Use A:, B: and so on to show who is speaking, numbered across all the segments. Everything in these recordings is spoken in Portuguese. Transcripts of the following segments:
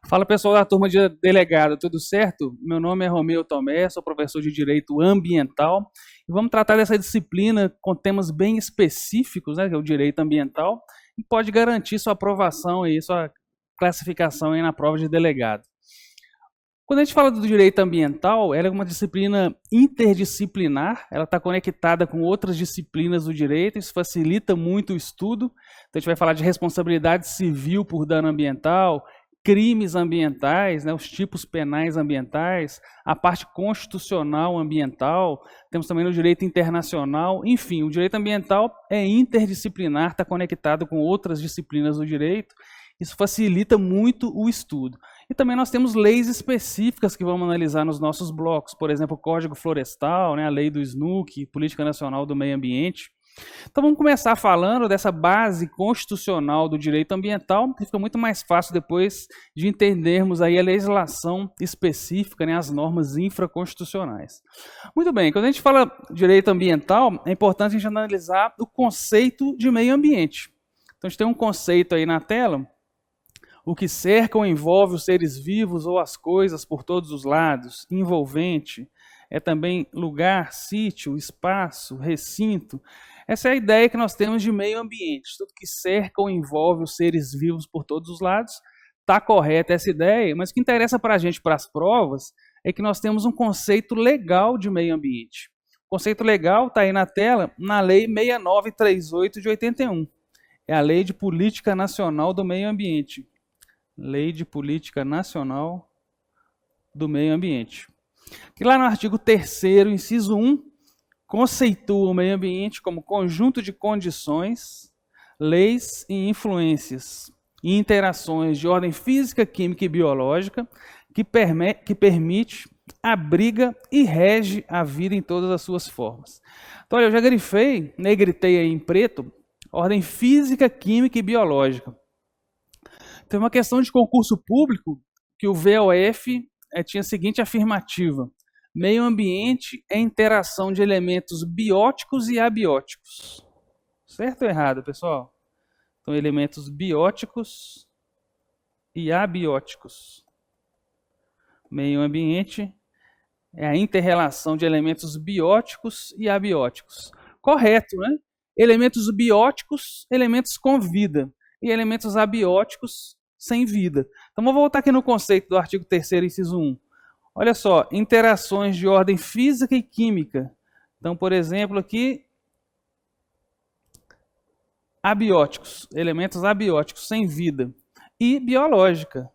A: Fala pessoal da turma de delegado, tudo certo? Meu nome é Romeu Tomé, sou professor de Direito Ambiental e vamos tratar dessa disciplina com temas bem específicos, né, que é o direito ambiental, e pode garantir sua aprovação e sua classificação aí na prova de delegado. Quando a gente fala do direito ambiental, ela é uma disciplina interdisciplinar, ela está conectada com outras disciplinas do direito, isso facilita muito o estudo. Então a gente vai falar de responsabilidade civil por dano ambiental, crimes ambientais, né, os tipos penais ambientais, a parte constitucional ambiental, temos também no direito internacional, enfim, o direito ambiental é interdisciplinar, está conectado com outras disciplinas do direito, isso facilita muito o estudo. E também nós temos leis específicas que vamos analisar nos nossos blocos, por exemplo, o Código Florestal, né, a lei do SNUC, Política Nacional do Meio Ambiente. Então vamos começar falando dessa base constitucional do direito ambiental, que fica muito mais fácil depois de entendermos aí a legislação específica, né, as normas infraconstitucionais. Muito bem, quando a gente fala direito ambiental, é importante a gente analisar o conceito de meio ambiente. Então a gente tem um conceito aí na tela, o que cerca ou envolve os seres vivos ou as coisas por todos os lados, envolvente, é também lugar, sítio, espaço, recinto. Essa é a ideia que nós temos de meio ambiente, tudo que cerca ou envolve os seres vivos por todos os lados. Está correta essa ideia, mas o que interessa para a gente, para as provas, é que nós temos um conceito legal de meio ambiente. O conceito legal está aí na tela, na Lei 6938 de 81. É a Lei de Política Nacional do Meio Ambiente. Lei de Política Nacional do Meio Ambiente. Que lá no artigo 3º, inciso 1, conceitua o meio ambiente como conjunto de condições, leis e influências e interações de ordem física, química e biológica que permite, abriga e rege a vida em todas as suas formas. Então, olha, eu já grifei, negritei aí em preto, ordem física, química e biológica. Tem uma questão de concurso público que o VOF tinha a seguinte afirmativa: meio ambiente é interação de elementos bióticos e abióticos. Certo ou errado, pessoal? Então, elementos bióticos e abióticos. Meio ambiente é a inter-relação de elementos bióticos e abióticos. Correto, né? Elementos bióticos, elementos com vida, e elementos abióticos sem vida. Então, vou voltar aqui no conceito do artigo 3º, inciso 1. Olha só, interações de ordem física e química. Então, por exemplo, aqui, abióticos, elementos abióticos sem vida. E biológica,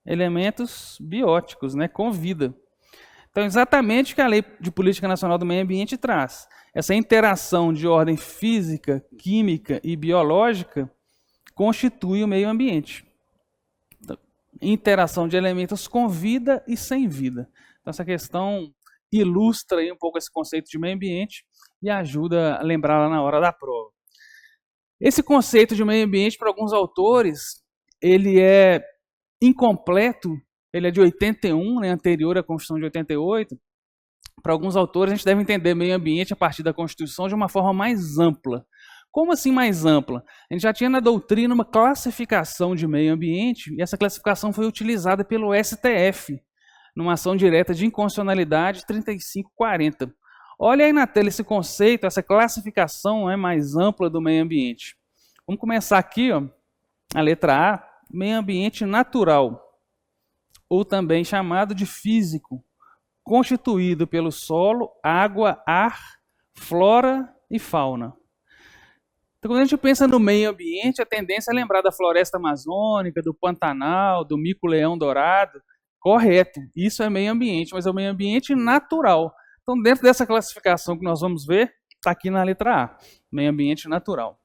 A: elementos bióticos, né, com vida. Então, exatamente o que a Lei de Política Nacional do Meio Ambiente traz. Essa interação de ordem física, química e biológica constitui o meio ambiente. Então, interação de elementos com vida e sem vida. Então, essa questão ilustra aí um pouco esse conceito de meio ambiente e ajuda a lembrar lá na hora da prova. Esse conceito de meio ambiente, para alguns autores, ele é incompleto, ele é de 81, né, anterior à Constituição de 88. Para alguns autores, a gente deve entender meio ambiente a partir da Constituição de uma forma mais ampla. Como assim mais ampla? A gente já tinha na doutrina uma classificação de meio ambiente e essa classificação foi utilizada pelo STF numa ação direta de inconstitucionalidade 3540. Olha aí na tela esse conceito, essa classificação é mais ampla do meio ambiente. Vamos começar aqui, ó, a letra A, meio ambiente natural, ou também chamado de físico, constituído pelo solo, água, ar, flora e fauna. Então, quando a gente pensa no meio ambiente, a tendência é lembrar da floresta amazônica, do Pantanal, do mico-leão-dourado. Correto, isso é meio ambiente, mas é o meio ambiente natural. Então, dentro dessa classificação que nós vamos ver, está aqui na letra A, meio ambiente natural.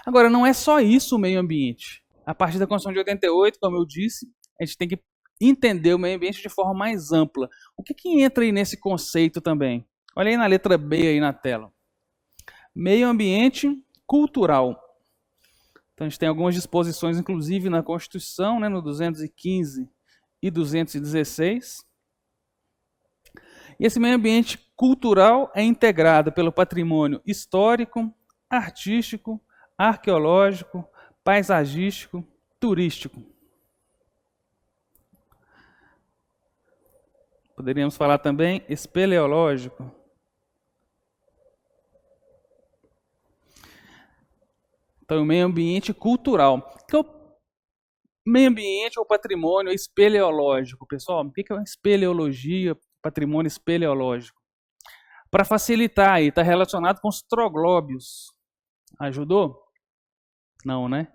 A: Agora, não é só isso o meio ambiente. A partir da Constituição de 88, como eu disse, a gente tem que entender o meio ambiente de forma mais ampla. O que entra aí nesse conceito também? Olha aí na letra B aí na tela. Meio ambiente cultural. Então, a gente tem algumas disposições, inclusive na Constituição, né, no 215 e 216. E esse meio ambiente cultural é integrado pelo patrimônio histórico, artístico, arqueológico, paisagístico, turístico. Poderíamos falar também espeleológico. Então, o meio ambiente cultural. O que é o meio ambiente ou patrimônio espeleológico, pessoal? O que é uma espeleologia, patrimônio espeleológico? Para facilitar aí, está relacionado com os troglóbios. Ajudou? Não, né?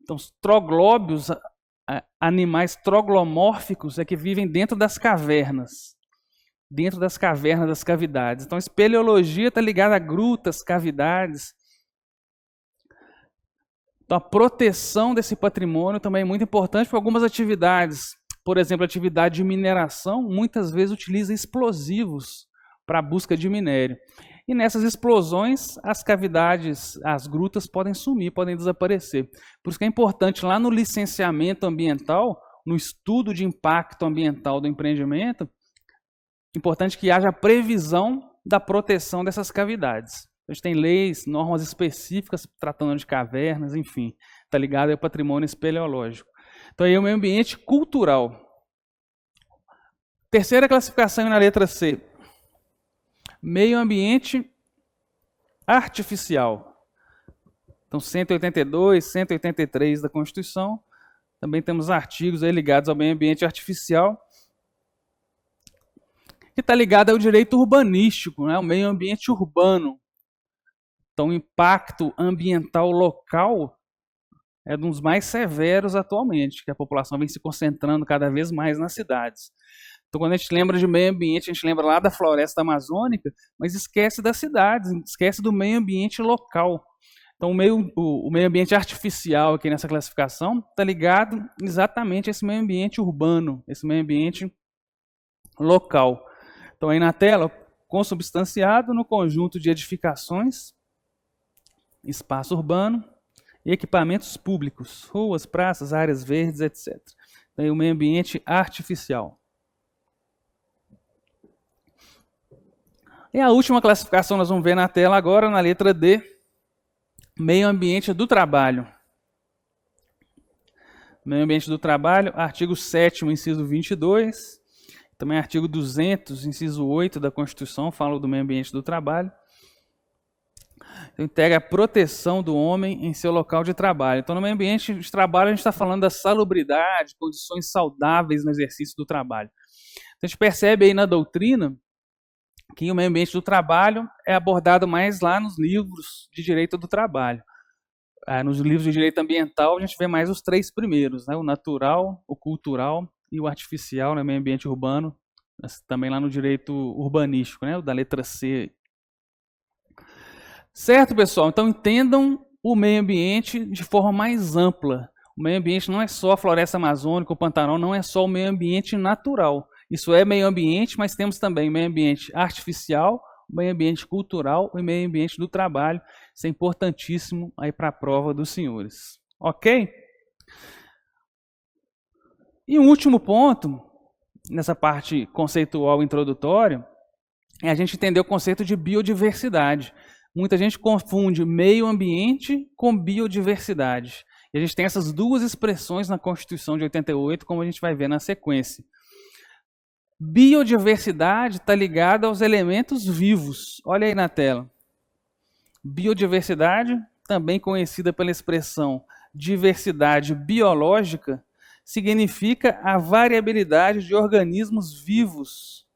A: Então, os troglóbios, animais troglomórficos, é que vivem dentro das cavernas. Dentro das cavernas, das cavidades. Então, a espeleologia está ligada a grutas, cavidades. Então, a proteção desse patrimônio também é muito importante para algumas atividades. Por exemplo, a atividade de mineração muitas vezes utiliza explosivos para a busca de minério. E nessas explosões, as cavidades, as grutas podem sumir, podem desaparecer. Por isso que é importante lá no licenciamento ambiental, no estudo de impacto ambiental do empreendimento, importante que haja previsão da proteção dessas cavidades. A gente tem leis, normas específicas tratando de cavernas, enfim, está ligado ao patrimônio espeleológico. Então aí é o meio ambiente cultural. Terceira classificação na letra C. Meio ambiente artificial. Então 182, 183 da Constituição. Também temos artigos aí ligados ao meio ambiente artificial, que está ligado ao direito urbanístico, né? O meio ambiente urbano. Então, o impacto ambiental local é um dos mais severos atualmente, que a população vem se concentrando cada vez mais nas cidades. Então, quando a gente lembra de meio ambiente, a gente lembra lá da floresta amazônica, mas esquece das cidades, esquece do meio ambiente local. Então, o meio ambiente artificial aqui nessa classificação está ligado exatamente a esse meio ambiente urbano, esse meio ambiente local. Então, aí na tela, consubstanciado no conjunto de edificações, espaço urbano e equipamentos públicos, ruas, praças, áreas verdes, etc. Então, o meio ambiente artificial. E a última classificação nós vamos ver na tela agora, na letra D, meio ambiente do trabalho. Meio ambiente do trabalho, artigo 7º, inciso 22, também artigo 200, inciso 8 da Constituição, fala do meio ambiente do trabalho. Integra a proteção do homem em seu local de trabalho. Então, no meio ambiente de trabalho, a gente está falando da salubridade, condições saudáveis no exercício do trabalho. Então, a gente percebe aí na doutrina que o meio ambiente do trabalho é abordado mais lá nos livros de direito do trabalho. Nos livros de direito ambiental, a gente vê mais os 3 primeiros, né? O natural, o cultural e o artificial, né? Meio ambiente urbano, também lá no direito urbanístico, né? O da letra C. Certo, pessoal? Então entendam o meio ambiente de forma mais ampla. O meio ambiente não é só a floresta amazônica, o Pantanal, não é só o meio ambiente natural. Isso é meio ambiente, mas temos também meio ambiente artificial, meio ambiente cultural e meio ambiente do trabalho. Isso é importantíssimo aí para a prova dos senhores. Ok? E um último ponto, nessa parte conceitual introdutória, é a gente entender o conceito de biodiversidade. Muita gente confunde meio ambiente com biodiversidade. E a gente tem essas duas expressões na Constituição de 88, como a gente vai ver na sequência. Biodiversidade está ligada aos elementos vivos. Olha aí na tela. Biodiversidade, também conhecida pela expressão diversidade biológica, significa a variabilidade de organismos vivos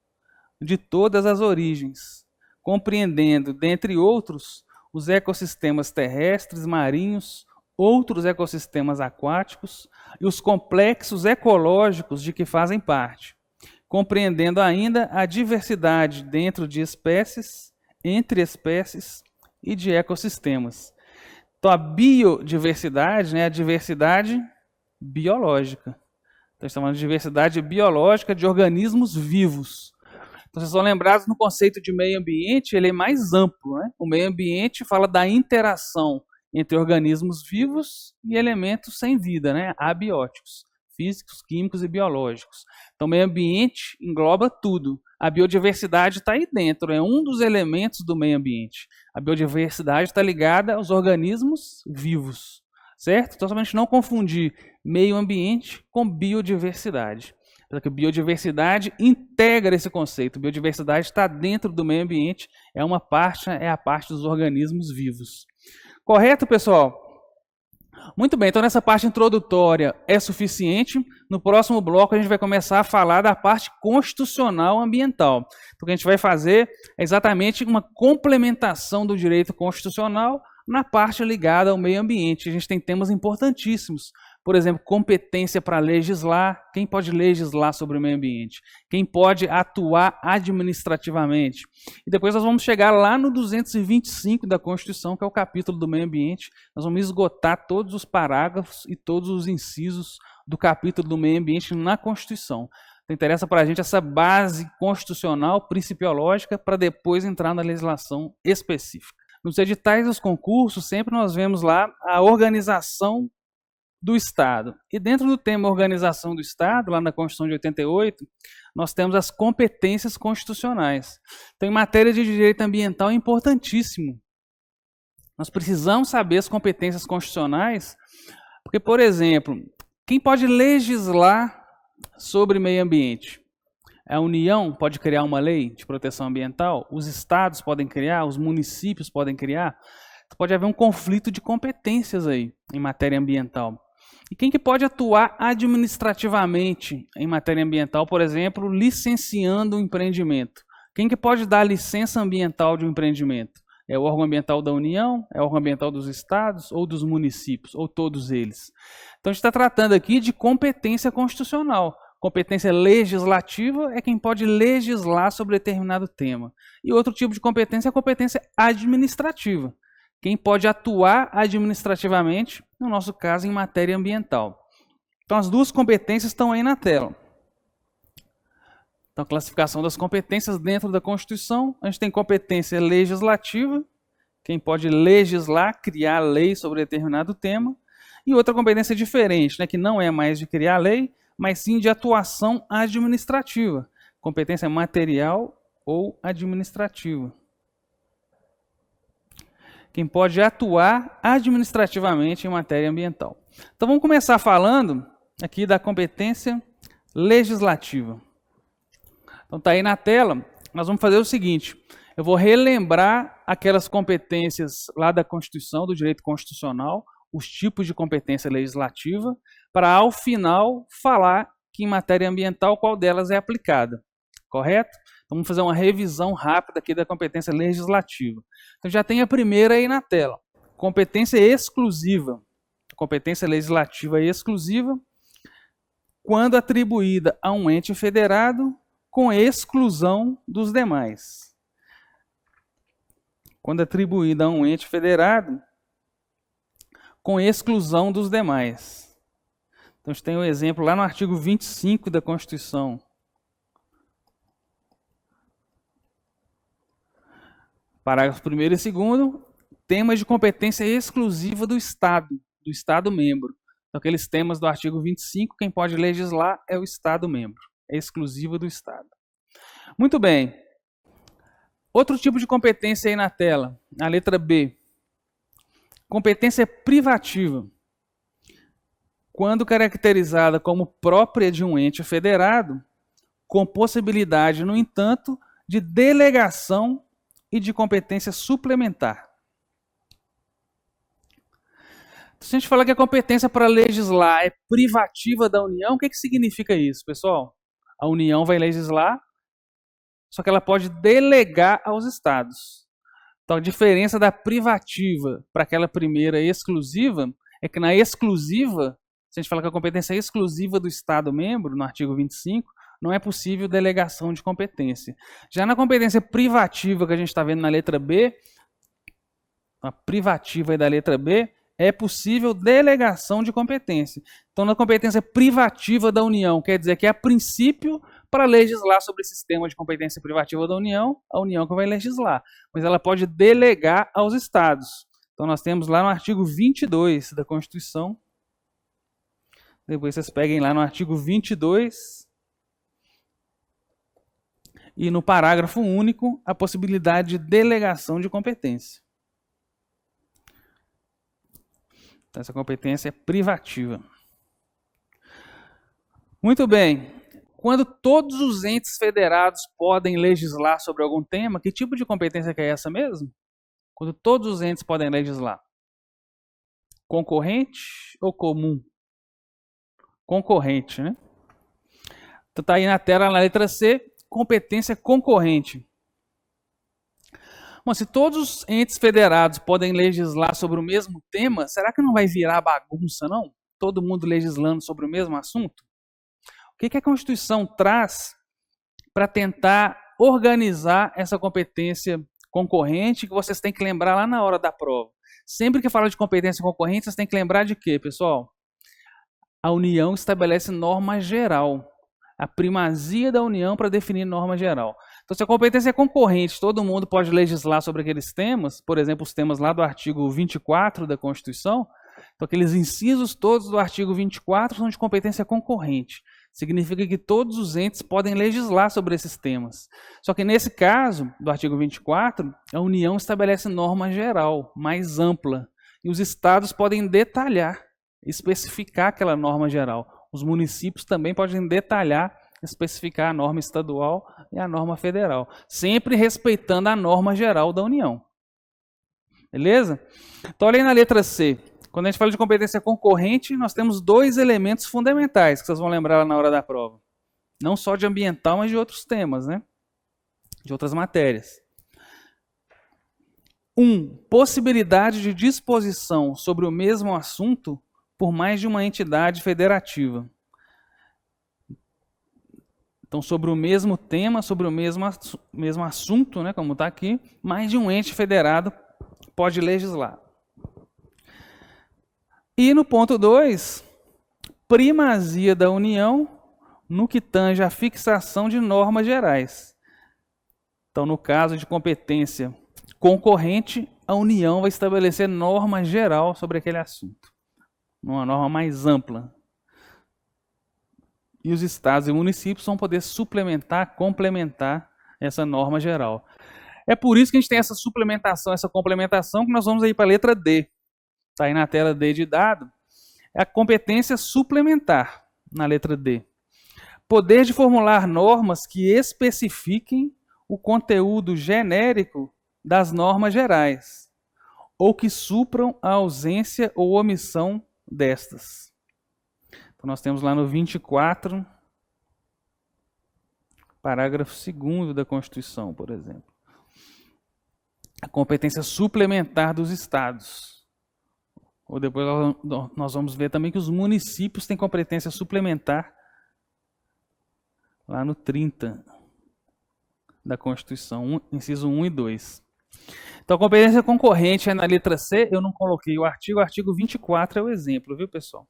A: de todas as origens, compreendendo, dentre outros, os ecossistemas terrestres, marinhos, outros ecossistemas aquáticos e os complexos ecológicos de que fazem parte, compreendendo ainda a diversidade dentro de espécies, entre espécies e de ecossistemas. Então, a biodiversidade é a diversidade biológica. Então, estamos falando de diversidade biológica de organismos vivos. Então, vocês são lembrados no conceito de meio ambiente, ele é mais amplo, né? O meio ambiente fala da interação entre organismos vivos e elementos sem vida, né? Abióticos, físicos, químicos e biológicos. Então, o meio ambiente engloba tudo. A biodiversidade está aí dentro, é um dos elementos do meio ambiente. A biodiversidade está ligada aos organismos vivos, certo? Então, somente não confundir meio ambiente com biodiversidade. Que biodiversidade integra esse conceito. Biodiversidade está dentro do meio ambiente, é a parte dos organismos vivos. Correto, pessoal? Muito bem, então nessa parte introdutória é suficiente. No próximo bloco a gente vai começar a falar da parte constitucional ambiental. Então, o que a gente vai fazer é exatamente uma complementação do direito constitucional na parte ligada ao meio ambiente. A gente tem temas importantíssimos. Por exemplo, competência para legislar. Quem pode legislar sobre o meio ambiente? Quem pode atuar administrativamente? E depois nós vamos chegar lá no 225 da Constituição, que é o capítulo do meio ambiente. Nós vamos esgotar todos os parágrafos e todos os incisos do capítulo do meio ambiente na Constituição. Então, interessa para a gente essa base constitucional, principiológica, para depois entrar na legislação específica. Nos editais dos concursos, sempre nós vemos lá a organização do Estado. E dentro do tema organização do Estado, lá na Constituição de 88, nós temos as competências constitucionais. Então, em matéria de direito ambiental, é importantíssimo. Nós precisamos saber as competências constitucionais, porque, por exemplo, quem pode legislar sobre meio ambiente? A União pode criar uma lei de proteção ambiental, os estados podem criar, os municípios podem criar. Pode haver um conflito de competências aí em matéria ambiental. E quem que pode atuar administrativamente em matéria ambiental, por exemplo, licenciando um empreendimento? Quem que pode dar licença ambiental de um empreendimento? É o órgão ambiental da União, é o órgão ambiental dos estados ou dos municípios, ou todos eles? Então a gente está tratando aqui de competência constitucional. Competência legislativa é quem pode legislar sobre determinado tema. E outro tipo de competência é a competência administrativa. Quem pode atuar administrativamente, no nosso caso, em matéria ambiental. Então, as duas competências estão aí na tela. Então, a classificação das competências dentro da Constituição. A gente tem competência legislativa, quem pode legislar, criar lei sobre determinado tema. E outra competência diferente, né, que não é mais de criar lei, mas sim de atuação administrativa. Competência material ou administrativa. Quem pode atuar administrativamente em matéria ambiental. Então vamos começar falando aqui da competência legislativa. Então está aí na tela, nós vamos fazer o seguinte, eu vou relembrar aquelas competências lá da Constituição, do direito constitucional, os tipos de competência legislativa, para ao final falar que em matéria ambiental qual delas é aplicada, correto? Então, vamos fazer uma revisão rápida aqui da competência legislativa. Então, já tem a primeira aí na tela. Competência exclusiva. Competência legislativa exclusiva, quando atribuída a um ente federado, com exclusão dos demais. Quando atribuída a um ente federado, com exclusão dos demais. Então, a gente tem um exemplo lá no artigo 25 da Constituição. Parágrafo 1º e 2º, temas de competência exclusiva do Estado membro. Então, aqueles temas do artigo 25, quem pode legislar é o Estado membro, é exclusiva do Estado. Muito bem. Outro tipo de competência aí na tela, a letra B. Competência privativa. Quando caracterizada como própria de um ente federado, com possibilidade, no entanto, de delegação e de competência suplementar. Se a gente falar que a competência para legislar é privativa da União, o que significa isso, pessoal? A União vai legislar, só que ela pode delegar aos estados. Então, a diferença da privativa para aquela primeira exclusiva é que na exclusiva, se a gente falar que a competência é exclusiva do Estado membro, no artigo 25, não é possível delegação de competência. Já na competência privativa que a gente está vendo na letra B, a privativa aí da letra B, é possível delegação de competência. Então, na competência privativa da União, quer dizer que, a princípio, para legislar sobre esse sistema de competência privativa da União, a União que vai legislar. Mas ela pode delegar aos estados. Então, nós temos lá no artigo 22 da Constituição. Depois vocês peguem lá no artigo 22 e no parágrafo único a possibilidade de delegação de competência. Então, essa competência é privativa. Muito bem. quando todos os entes federados podem legislar sobre algum tema, que tipo de competência que é essa mesmo? Quando todos os entes podem legislar. Concorrente ou comum? Concorrente, né? Então tá aí na tela, na letra C, competência concorrente. Bom, se todos os entes federados podem legislar sobre o mesmo tema, será que não vai virar bagunça, não? Todo mundo legislando sobre o mesmo assunto? O que a Constituição traz para tentar organizar essa competência concorrente que vocês têm que lembrar lá na hora da prova? Sempre que fala de competência concorrente, vocês têm que lembrar de quê, pessoal? A União estabelece norma geral. A primazia da União para definir norma geral. Então, se a competência é concorrente, todo mundo pode legislar sobre aqueles temas, por exemplo, os temas lá do artigo 24 da Constituição. Então, aqueles incisos todos do artigo 24 são de competência concorrente. Significa que todos os entes podem legislar sobre esses temas. Só que nesse caso, do artigo 24, a União estabelece norma geral, mais ampla. E os estados podem detalhar, especificar aquela norma geral. Os municípios também podem detalhar, especificar a norma estadual e a norma federal, sempre respeitando a norma geral da União. Beleza? Então, olha aí na letra C. Quando a gente fala de competência concorrente, nós temos dois elementos fundamentais que vocês vão lembrar lá na hora da prova. Não só de ambiental, mas de outros temas, né? De outras matérias. 1. Possibilidade de disposição sobre o mesmo assunto por mais de uma entidade federativa. Então, sobre o mesmo tema, sobre o mesmo assunto, né, como está aqui, mais de um ente federado pode legislar. E no ponto 2, primazia da União no que tange à fixação de normas gerais. Então, no caso de competência concorrente, a União vai estabelecer norma geral sobre aquele assunto. Uma norma mais ampla. E os estados e municípios vão poder suplementar, complementar essa norma geral. É por isso que a gente tem essa suplementação, essa complementação, que nós vamos aí para a letra D. Está aí na tela D de dado. É a competência suplementar, na letra D. Poder de formular normas que especifiquem o conteúdo genérico das normas gerais, ou que supram a ausência ou omissão destas. Então, nós temos lá no 24, parágrafo 2º da Constituição, por exemplo. A competência suplementar dos estados. Ou depois nós vamos ver também que os municípios têm competência suplementar lá no 30 da Constituição, inciso 1 e 2. Então, a competência concorrente é na letra C, eu não coloquei o artigo 24 é o exemplo, viu, pessoal?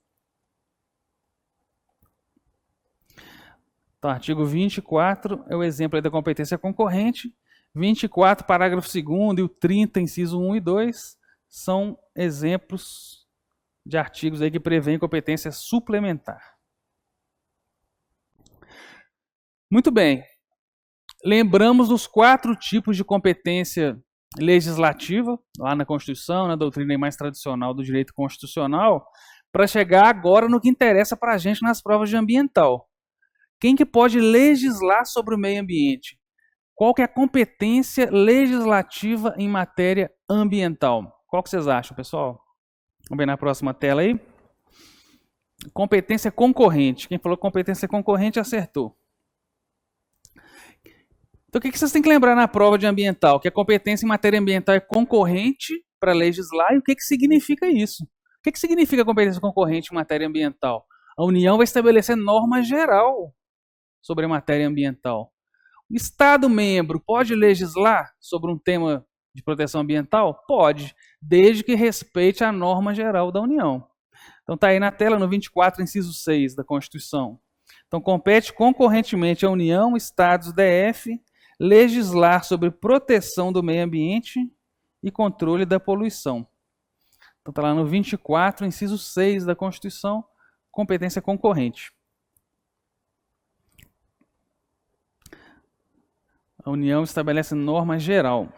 A: Então, artigo 24 é o exemplo aí da competência concorrente. 24, parágrafo 2º e o 30, inciso 1 e 2, são exemplos de artigos aí que prevêem competência suplementar. Muito bem. Lembramos dos 4 tipos de competência legislativa, lá na Constituição, na doutrina mais tradicional do direito constitucional, para chegar agora no que interessa para a gente nas provas de ambiental. Quem que pode legislar sobre o meio ambiente? Qual que é a competência legislativa em matéria ambiental? Qual que vocês acham, pessoal? Vamos ver na próxima tela aí. Competência concorrente. Quem falou competência concorrente acertou. Então, o que vocês têm que lembrar na prova de ambiental? Que a competência em matéria ambiental é concorrente para legislar e o que significa isso? O que significa competência concorrente em matéria ambiental? A União vai estabelecer norma geral sobre a matéria ambiental. O Estado membro pode legislar sobre um tema de proteção ambiental? Pode, desde que respeite a norma geral da União. Então está aí na tela no 24, inciso 6 da Constituição. Então compete concorrentemente à União, Estados, DF, legislar sobre proteção do meio ambiente e controle da poluição. Então está lá no 24, inciso 6 da Constituição, competência concorrente. A União estabelece norma geral.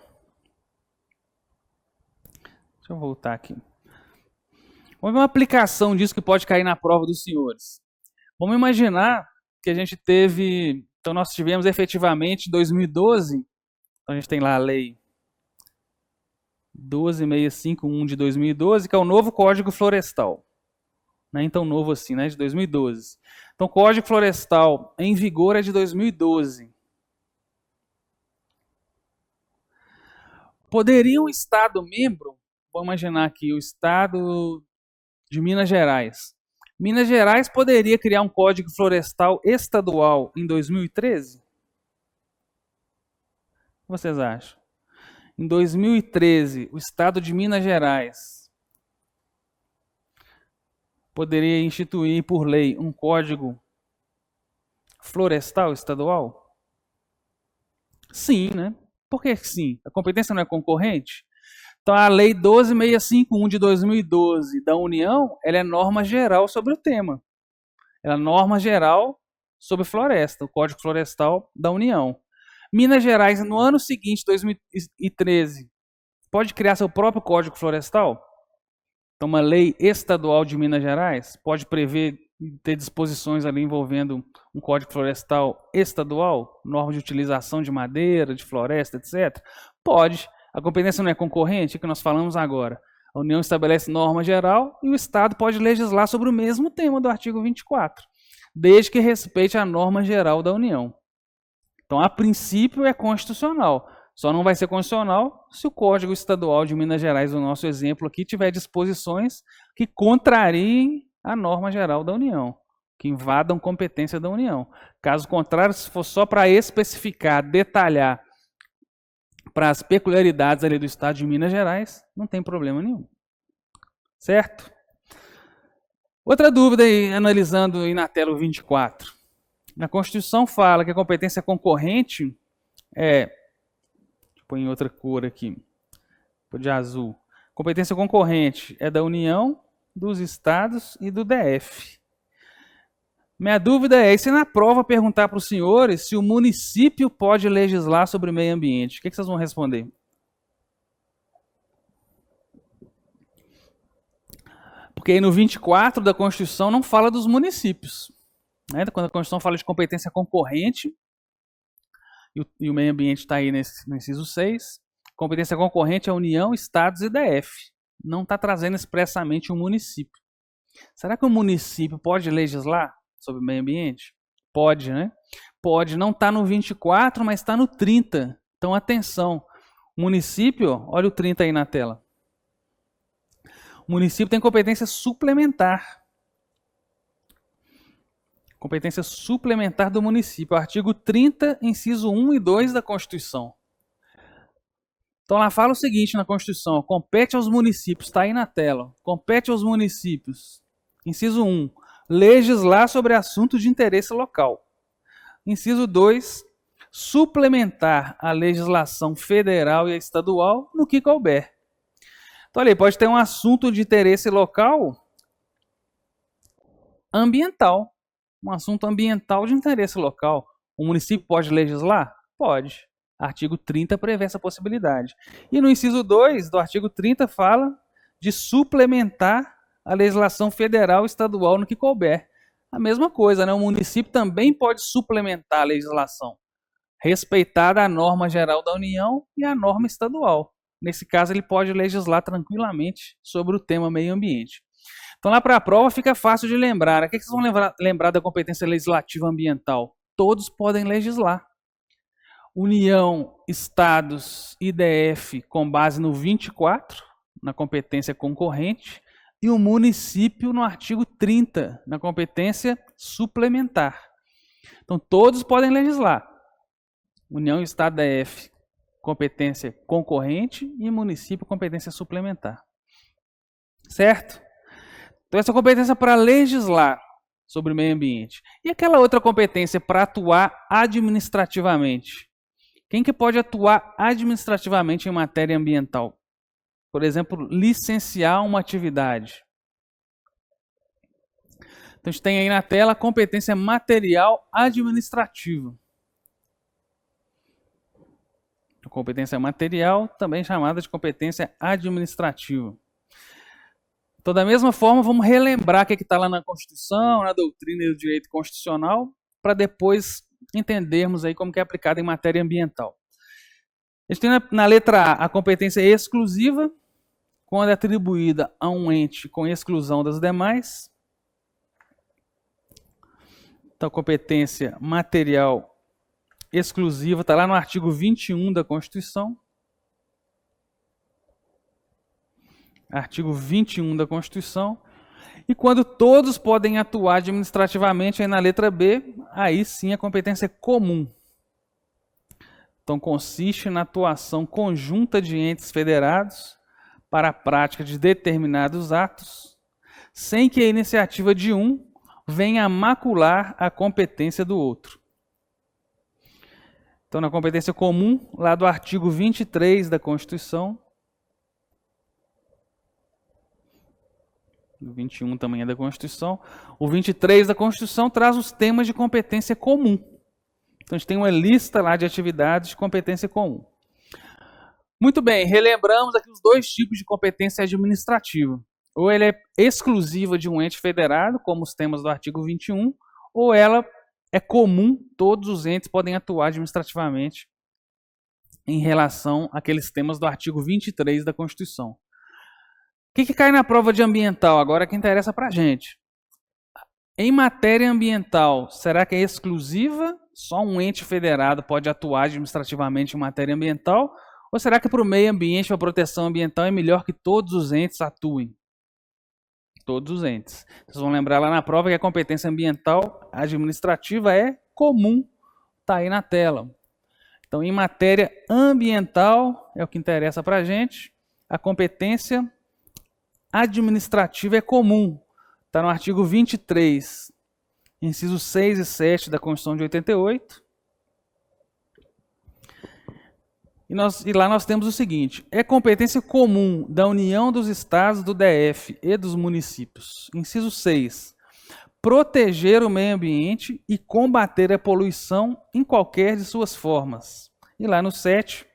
A: Deixa eu voltar aqui. Vamos ver uma aplicação disso que pode cair na prova dos senhores. Vamos imaginar que a gente teve, então nós tivemos efetivamente em 2012, então a gente tem lá a lei 12651 de 2012, que é o novo Código Florestal. Não é tão novo assim, né? De 2012. Então, o Código Florestal em vigor é de 2012. Poderia um Estado membro, vamos imaginar aqui, o Estado de Minas Gerais. Minas Gerais poderia criar um Código Florestal estadual em 2013? O que vocês acham? Em 2013, o Estado de Minas Gerais poderia instituir por lei um Código Florestal estadual? Sim, né? Por que sim? A competência não é concorrente? Então, a Lei 12651 de 2012 da União, ela é norma geral sobre o tema. Ela é norma geral sobre floresta, o Código Florestal da União. Minas Gerais, no ano seguinte, 2013, pode criar seu próprio Código Florestal? Então, uma lei estadual de Minas Gerais pode prever ter disposições ali envolvendo um Código Florestal estadual, norma de utilização de madeira, de floresta, etc. Pode. A competência não é concorrente, é o que nós falamos agora. A União estabelece norma geral e o Estado pode legislar sobre o mesmo tema do artigo 24, desde que respeite a norma geral da União. Então, a princípio, é constitucional. Só não vai ser constitucional se o Código Estadual de Minas Gerais, o nosso exemplo aqui, tiver disposições que contrariem a norma geral da União, que invadam competência da União. Caso contrário, se for só para especificar, detalhar para as peculiaridades ali do Estado de Minas Gerais, não tem problema nenhum. Certo? Outra dúvida aí, analisando aí na tela o 24. Na Constituição fala que a competência concorrente é... Põe em outra cor aqui, de azul. Competência concorrente é da União, dos Estados e do DF. Minha dúvida é, e se na prova perguntar para os senhores se o município pode legislar sobre o meio ambiente, o que vocês vão responder? Porque aí no 24 da Constituição não fala dos municípios. Né? Quando a Constituição fala de competência concorrente, e o meio ambiente está aí no inciso 6, competência concorrente é União, Estados e DF. Não está trazendo expressamente um município. Será que o município pode legislar sobre o meio ambiente? Pode, né? Pode. Não está no 24, mas está no 30. Então, atenção. O município, olha o 30 aí na tela. O município tem competência suplementar. Competência suplementar do município. Artigo 30, inciso 1 e 2 da Constituição. Então lá fala o seguinte na Constituição: compete aos municípios, está aí na tela, compete aos municípios, inciso 1, legislar sobre assuntos de interesse local. Inciso 2, suplementar a legislação federal e estadual no que couber. Então ali, pode ter um assunto de interesse local ambiental. Um assunto ambiental de interesse local. O município pode legislar? Pode. Artigo 30 prevê essa possibilidade. E no inciso 2 do artigo 30 fala de suplementar a legislação federal e estadual no que couber. A mesma coisa, né? O município também pode suplementar a legislação, respeitada a norma geral da União e a norma estadual. Nesse caso, ele pode legislar tranquilamente sobre o tema meio ambiente. Então, lá para a prova fica fácil de lembrar. O que vocês vão lembrar da competência legislativa ambiental? Todos podem legislar. União, Estados e DF com base no 24, na competência concorrente, e o município no artigo 30, na competência suplementar. Então, todos podem legislar. União, Estado, DF, competência concorrente, e município, competência suplementar. Certo? Então, essa competência para legislar sobre o meio ambiente. E aquela outra competência para atuar administrativamente? Quem que pode atuar administrativamente em matéria ambiental? Por exemplo, licenciar uma atividade. Então, a gente tem aí na tela a competência material administrativa. A competência material, também chamada de competência administrativa. Então, da mesma forma, vamos relembrar o que está lá na Constituição, na doutrina do direito constitucional. para depois entendermos aí como que é aplicado em matéria ambiental. A gente tem na letra A a competência exclusiva, quando é atribuída a um ente com exclusão das demais. Então, competência material exclusiva está lá no artigo 21 da Constituição. Artigo 21 da Constituição. E quando todos podem atuar administrativamente, aí na letra B, aí sim a competência é comum. Então, consiste na atuação conjunta de entes federados para a prática de determinados atos, sem que a iniciativa de um venha a macular a competência do outro. Então, na competência comum, lá do artigo 23 da Constituição, o 21 também é da Constituição, o 23 da Constituição traz os temas de competência comum. Então, a gente tem uma lista lá de atividades de competência comum. Muito bem, relembramos aqui os dois tipos de competência administrativa. Ou ela é exclusiva de um ente federado, como os temas do artigo 21, ou ela é comum, todos os entes podem atuar administrativamente em relação àqueles temas do artigo 23 da Constituição. O que cai na prova de ambiental? Agora que interessa para a gente. Em matéria ambiental, será que é exclusiva? Só um ente federado pode atuar administrativamente em matéria ambiental? Ou será que para o meio ambiente, para a proteção ambiental, é melhor que todos os entes atuem? Todos os entes. Vocês vão lembrar lá na prova que a competência ambiental administrativa é comum. Está aí na tela. Então, em matéria ambiental, é o que interessa para a gente, a competência administrativa é comum. Está no artigo 23, incisos 6 e 7 da Constituição de 88. E lá nós temos o seguinte: é competência comum da União dos Estados, do DF e dos municípios. Inciso 6. Proteger o meio ambiente e combater a poluição em qualquer de suas formas. E lá no 7.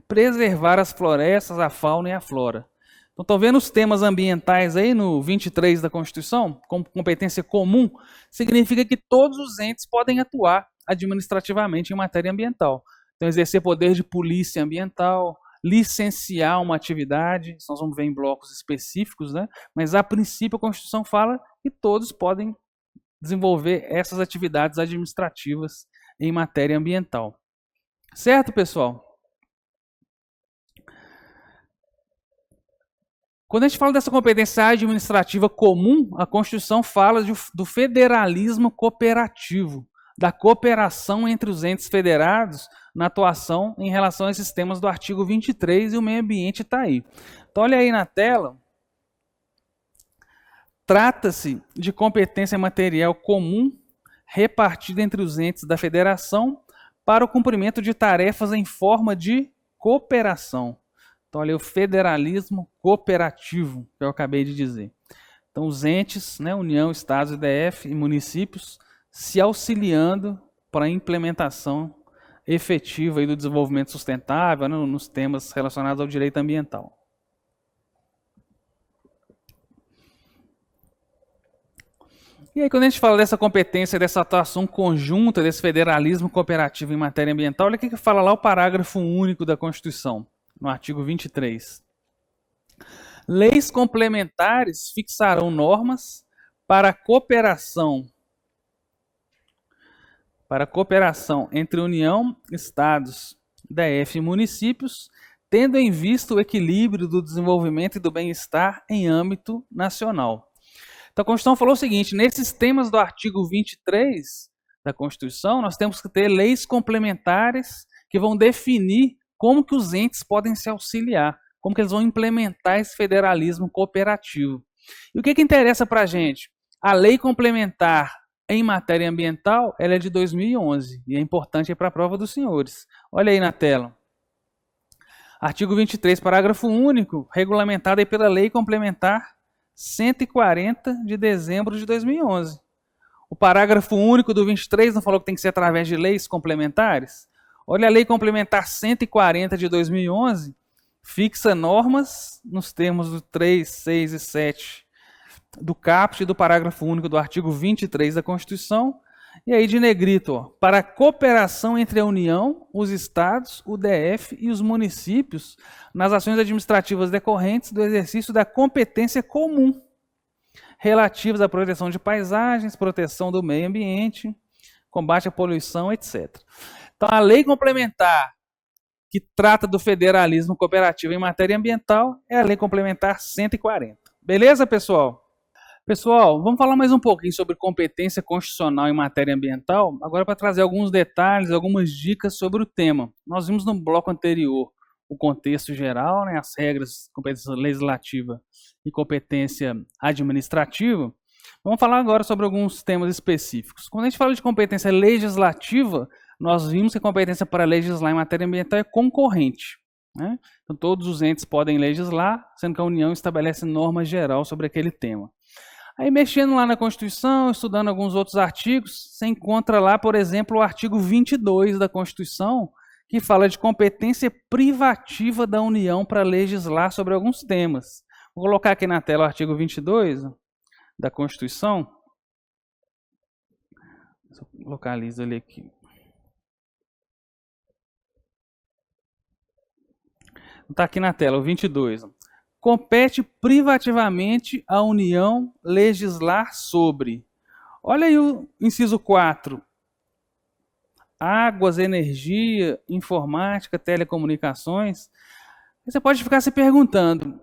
A: Preservar as florestas, a fauna e a flora. Então, estão vendo os temas ambientais aí no 23 da Constituição, como competência comum, significa que todos os entes podem atuar administrativamente em matéria ambiental. Então, exercer poder de polícia ambiental, licenciar uma atividade, isso nós vamos ver em blocos específicos, né? Mas, a princípio, a Constituição fala que todos podem desenvolver essas atividades administrativas em matéria ambiental. Certo, pessoal? Quando a gente fala dessa competência administrativa comum, a Constituição fala do federalismo cooperativo, da cooperação entre os entes federados na atuação em relação a esses temas do artigo 23 e o meio ambiente está aí. Então, olha aí na tela. Trata-se de competência material comum repartida entre os entes da federação para o cumprimento de tarefas em forma de cooperação. Então, olha aí o federalismo cooperativo, que eu acabei de dizer. Então, os entes, né, União, Estados, DF e municípios, se auxiliando para a implementação efetiva aí do desenvolvimento sustentável, né, nos temas relacionados ao direito ambiental. E aí, quando a gente fala dessa competência, dessa atuação conjunta, desse federalismo cooperativo em matéria ambiental, olha o que fala lá o parágrafo único da Constituição, no artigo 23. Leis complementares fixarão normas para a cooperação entre União, Estados, DF e municípios, tendo em vista o equilíbrio do desenvolvimento e do bem-estar em âmbito nacional. Então, a Constituição falou o seguinte: nesses temas do artigo 23 da Constituição, nós temos que ter leis complementares que vão definir como que os entes podem se auxiliar, como que eles vão implementar esse federalismo cooperativo. E o que interessa para a gente? A lei complementar em matéria ambiental, ela é de 2011 e é importante para a prova dos senhores. Olha aí na tela. Artigo 23, parágrafo único, regulamentado aí pela Lei Complementar 140 de dezembro de 2011. O parágrafo único do 23 não falou que tem que ser através de leis complementares? Olha a Lei Complementar 140 de 2011, fixa normas nos termos do 3, 6 e 7 do caput e do parágrafo único do artigo 23 da Constituição, E aí de negrito, ó, para a cooperação entre a União, os estados, o DF e os municípios nas ações administrativas decorrentes do exercício da competência comum relativas à proteção de paisagens, proteção do meio ambiente, combate à poluição, etc. Então, a lei complementar que trata do federalismo cooperativo em matéria ambiental é a Lei Complementar 140. Beleza, pessoal? Pessoal, vamos falar mais um pouquinho sobre competência constitucional em matéria ambiental, agora para trazer alguns detalhes, algumas dicas sobre o tema. Nós vimos no bloco anterior o contexto geral, né, as regras, competência legislativa e competência administrativa. Vamos falar agora sobre alguns temas específicos. Quando a gente fala de competência legislativa, nós vimos que a competência para legislar em matéria ambiental é concorrente, né? Então, todos os entes podem legislar, sendo que a União estabelece norma geral sobre aquele tema. Aí, mexendo lá na Constituição, estudando alguns outros artigos, você encontra lá, por exemplo, o artigo 22 da Constituição, que fala de competência privativa da União para legislar sobre alguns temas. Vou colocar aqui na tela o artigo 22 da Constituição. Localizo ele aqui. Está aqui na tela, o 22. Compete privativamente à União legislar sobre. Olha aí o inciso 4. Águas, energia, informática, telecomunicações. Você pode ficar se perguntando,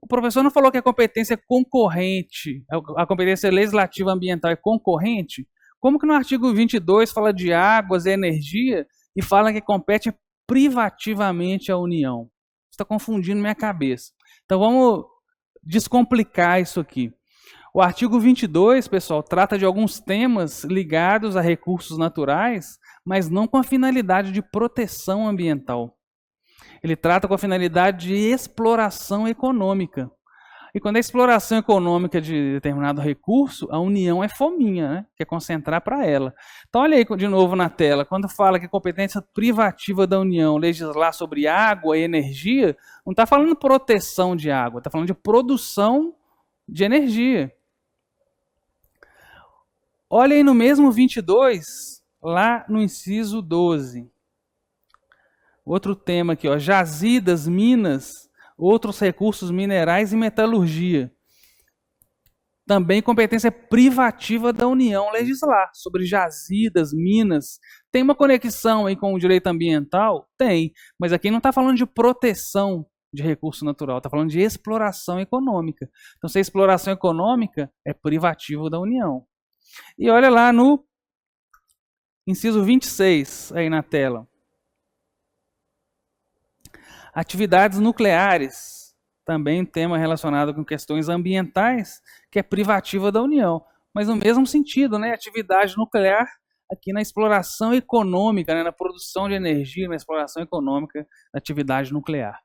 A: o professor não falou que a competência é concorrente, a competência legislativa ambiental é concorrente? Como que no artigo 22 fala de águas e energia e fala que compete privativamente à União? Está confundindo minha cabeça. Então vamos descomplicar isso aqui. O artigo 22, pessoal, trata de alguns temas ligados a recursos naturais, mas não com a finalidade de proteção ambiental. Ele trata com a finalidade de exploração econômica. E quando é exploração econômica de determinado recurso, a União é fominha, né? Quer concentrar para ela. Então, olha aí de novo na tela. Quando fala que a competência privativa da União legislar sobre água e energia, não está falando de proteção de água, está falando de produção de energia. Olha aí no mesmo 22, lá no inciso 12. Outro tema aqui, ó, jazidas, minas, outros recursos minerais e metalurgia. Também competência privativa da União legislar sobre jazidas, minas. Tem uma conexão aí com o direito ambiental? Tem, mas aqui não está falando de proteção de recurso natural, está falando de exploração econômica. Então, se a exploração econômica é privativo da União. E olha lá no inciso 26, aí na tela. Atividades nucleares, também tema relacionado com questões ambientais, que é privativa da União. Mas no mesmo sentido, né? Atividade nuclear aqui na exploração econômica, né? Na produção de energia, na exploração econômica da atividade nuclear.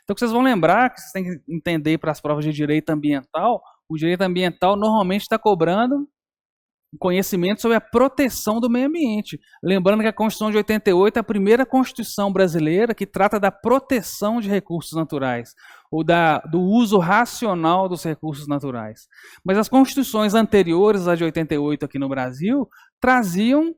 A: Então, o que vocês vão lembrar, que vocês têm que entender para as provas de direito ambiental, o direito ambiental normalmente está cobrando conhecimento sobre a proteção do meio ambiente. Lembrando que a Constituição de 88 é a primeira Constituição brasileira que trata da proteção de recursos naturais, ou do uso racional dos recursos naturais. Mas as constituições anteriores à de 88 aqui no Brasil traziam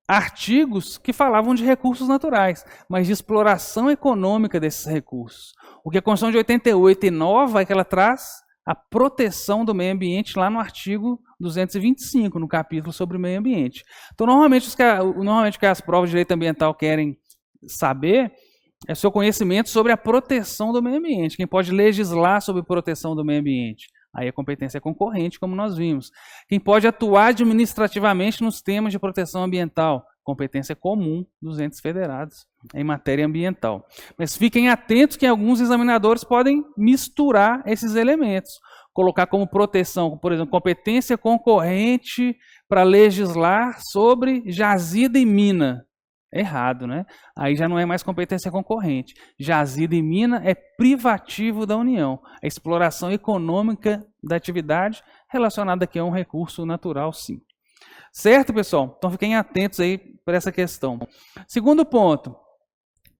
A: artigos que falavam de recursos naturais, mas de exploração econômica desses recursos. O que a Constituição de 88 inova é que ela traz a proteção do meio ambiente lá no artigo 225, no capítulo sobre o meio ambiente. Então, normalmente o que as provas de direito ambiental querem saber é seu conhecimento sobre a proteção do meio ambiente. Quem pode legislar sobre proteção do meio ambiente? Aí a competência é concorrente, como nós vimos. Quem pode atuar administrativamente nos temas de proteção ambiental? Competência comum dos entes federados em matéria ambiental. Mas fiquem atentos que alguns examinadores podem misturar esses elementos. Colocar como proteção, por exemplo, competência concorrente para legislar sobre jazida e mina. Errado, né? Aí já não é mais competência concorrente. Jazida e mina é privativo da União. A exploração econômica da atividade relacionada aqui a um recurso natural, sim. Certo, pessoal? Então fiquem atentos aí para essa questão. Segundo ponto.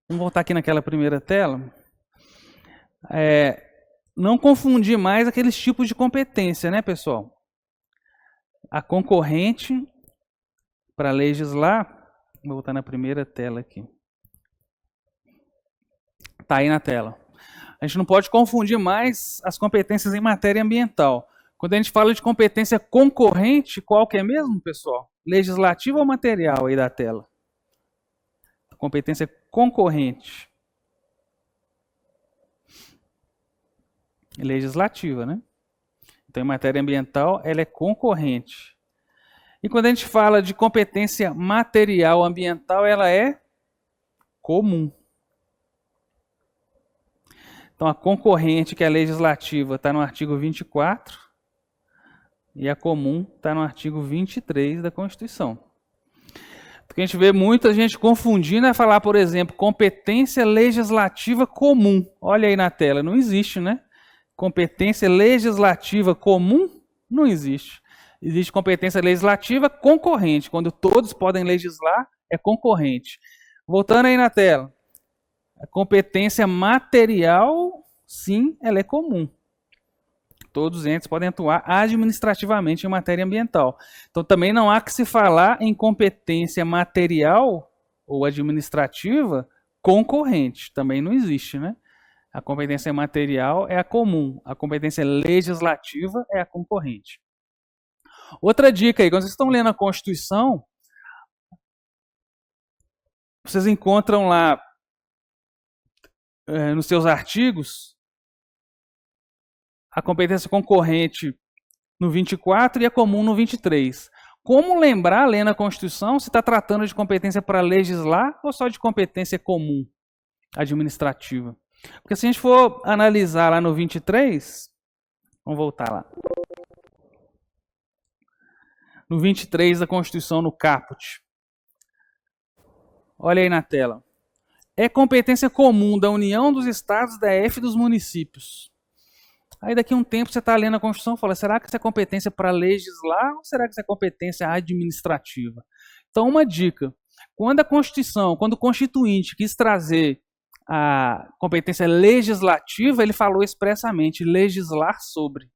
A: Vamos voltar aqui naquela primeira tela. Não confundir mais aqueles tipos de competência, né, pessoal? a concorrente para legislar, vou voltar na primeira tela aqui. Está aí na tela. A gente não pode confundir mais as competências em matéria ambiental. Quando a gente fala de competência concorrente, qual que é mesmo, pessoal? Legislativa ou material aí da tela? Competência concorrente. Legislativa, né? Então, em matéria ambiental, ela é concorrente. E quando a gente fala de competência material ambiental, ela é comum. Então, a concorrente, que é legislativa, está no artigo 24, e a comum está no artigo 23 da Constituição. Porque a gente vê muita gente confundindo é falar, por exemplo, competência legislativa comum. Olha aí na tela, não existe, né? Competência legislativa comum não existe. Existe competência legislativa concorrente. Quando todos podem legislar, é concorrente. Voltando aí na tela. A competência material, sim, ela é comum. Todos os entes podem atuar administrativamente em matéria ambiental. Então, também não há que se falar em competência material ou administrativa concorrente. Também não existe, né? A competência material é a comum. A competência legislativa é a concorrente. Outra dica aí, quando vocês estão lendo a Constituição, vocês encontram lá nos seus artigos a competência concorrente no 24 e a comum no 23. Como lembrar, lendo a Constituição, se está tratando de competência para legislar ou só de competência comum administrativa? Porque se a gente for analisar lá no 23, vamos voltar lá. No 23 da Constituição, no caput. Olha aí na tela. É competência comum da União, dos Estados, da DF e dos municípios. Aí daqui a um tempo você está lendo a Constituição e fala, será que isso é competência para legislar ou será que isso é competência administrativa? Então, uma dica. Quando a Constituição, quando o Constituinte quis trazer a competência legislativa, ele falou expressamente legislar sobre.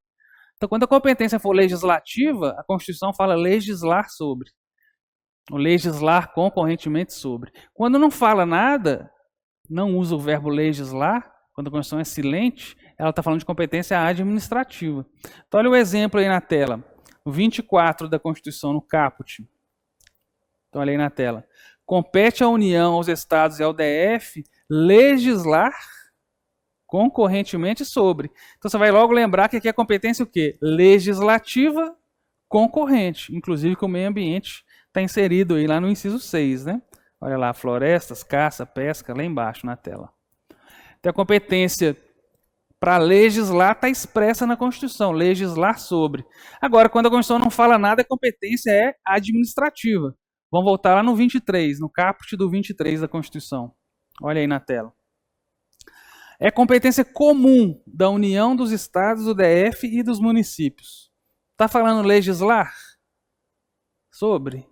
A: Então, quando a competência for legislativa, a Constituição fala legislar sobre. Ou legislar concorrentemente sobre. Quando não fala nada, não usa o verbo legislar, quando a Constituição é silente, ela está falando de competência administrativa. Então, olha o exemplo aí na tela. O 24 da Constituição, no caput. Então, olha aí na tela. Compete à União, aos Estados e ao DF legislar concorrentemente sobre. Então, você vai logo lembrar que aqui é competência o quê? Legislativa concorrente. Inclusive que o meio ambiente está inserido aí lá no inciso 6, né? Olha lá, florestas, caça, pesca, lá embaixo na tela. Então, a competência para legislar está expressa na Constituição, legislar sobre. Agora, quando a Constituição não fala nada, a competência é administrativa. Vamos voltar lá no 23, no caput do 23 da Constituição. Olha aí na tela. É competência comum da União, dos Estados, do DF e dos municípios. Está falando legislar? Sobre?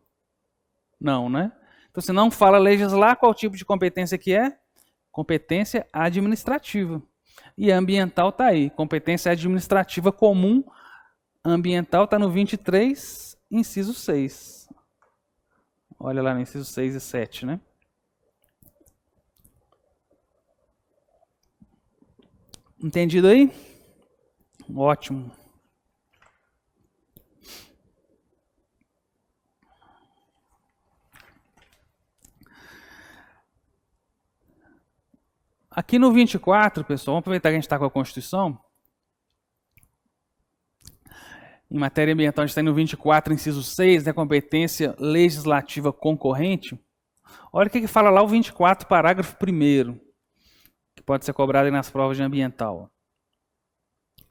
A: Não, né? Então, se não fala legislar, qual tipo de competência que é? Competência administrativa. E ambiental está aí. Competência administrativa comum. Ambiental está no 23, inciso 6. Olha lá no inciso 6 e 7, né? Entendido aí? Ótimo. Aqui no 24, pessoal, vamos aproveitar que a gente está com a Constituição. Em matéria ambiental, a gente está no 24, inciso 6, da competência legislativa concorrente. Olha o que fala lá o 24, parágrafo 1º, que pode ser cobrado aí nas provas de ambiental.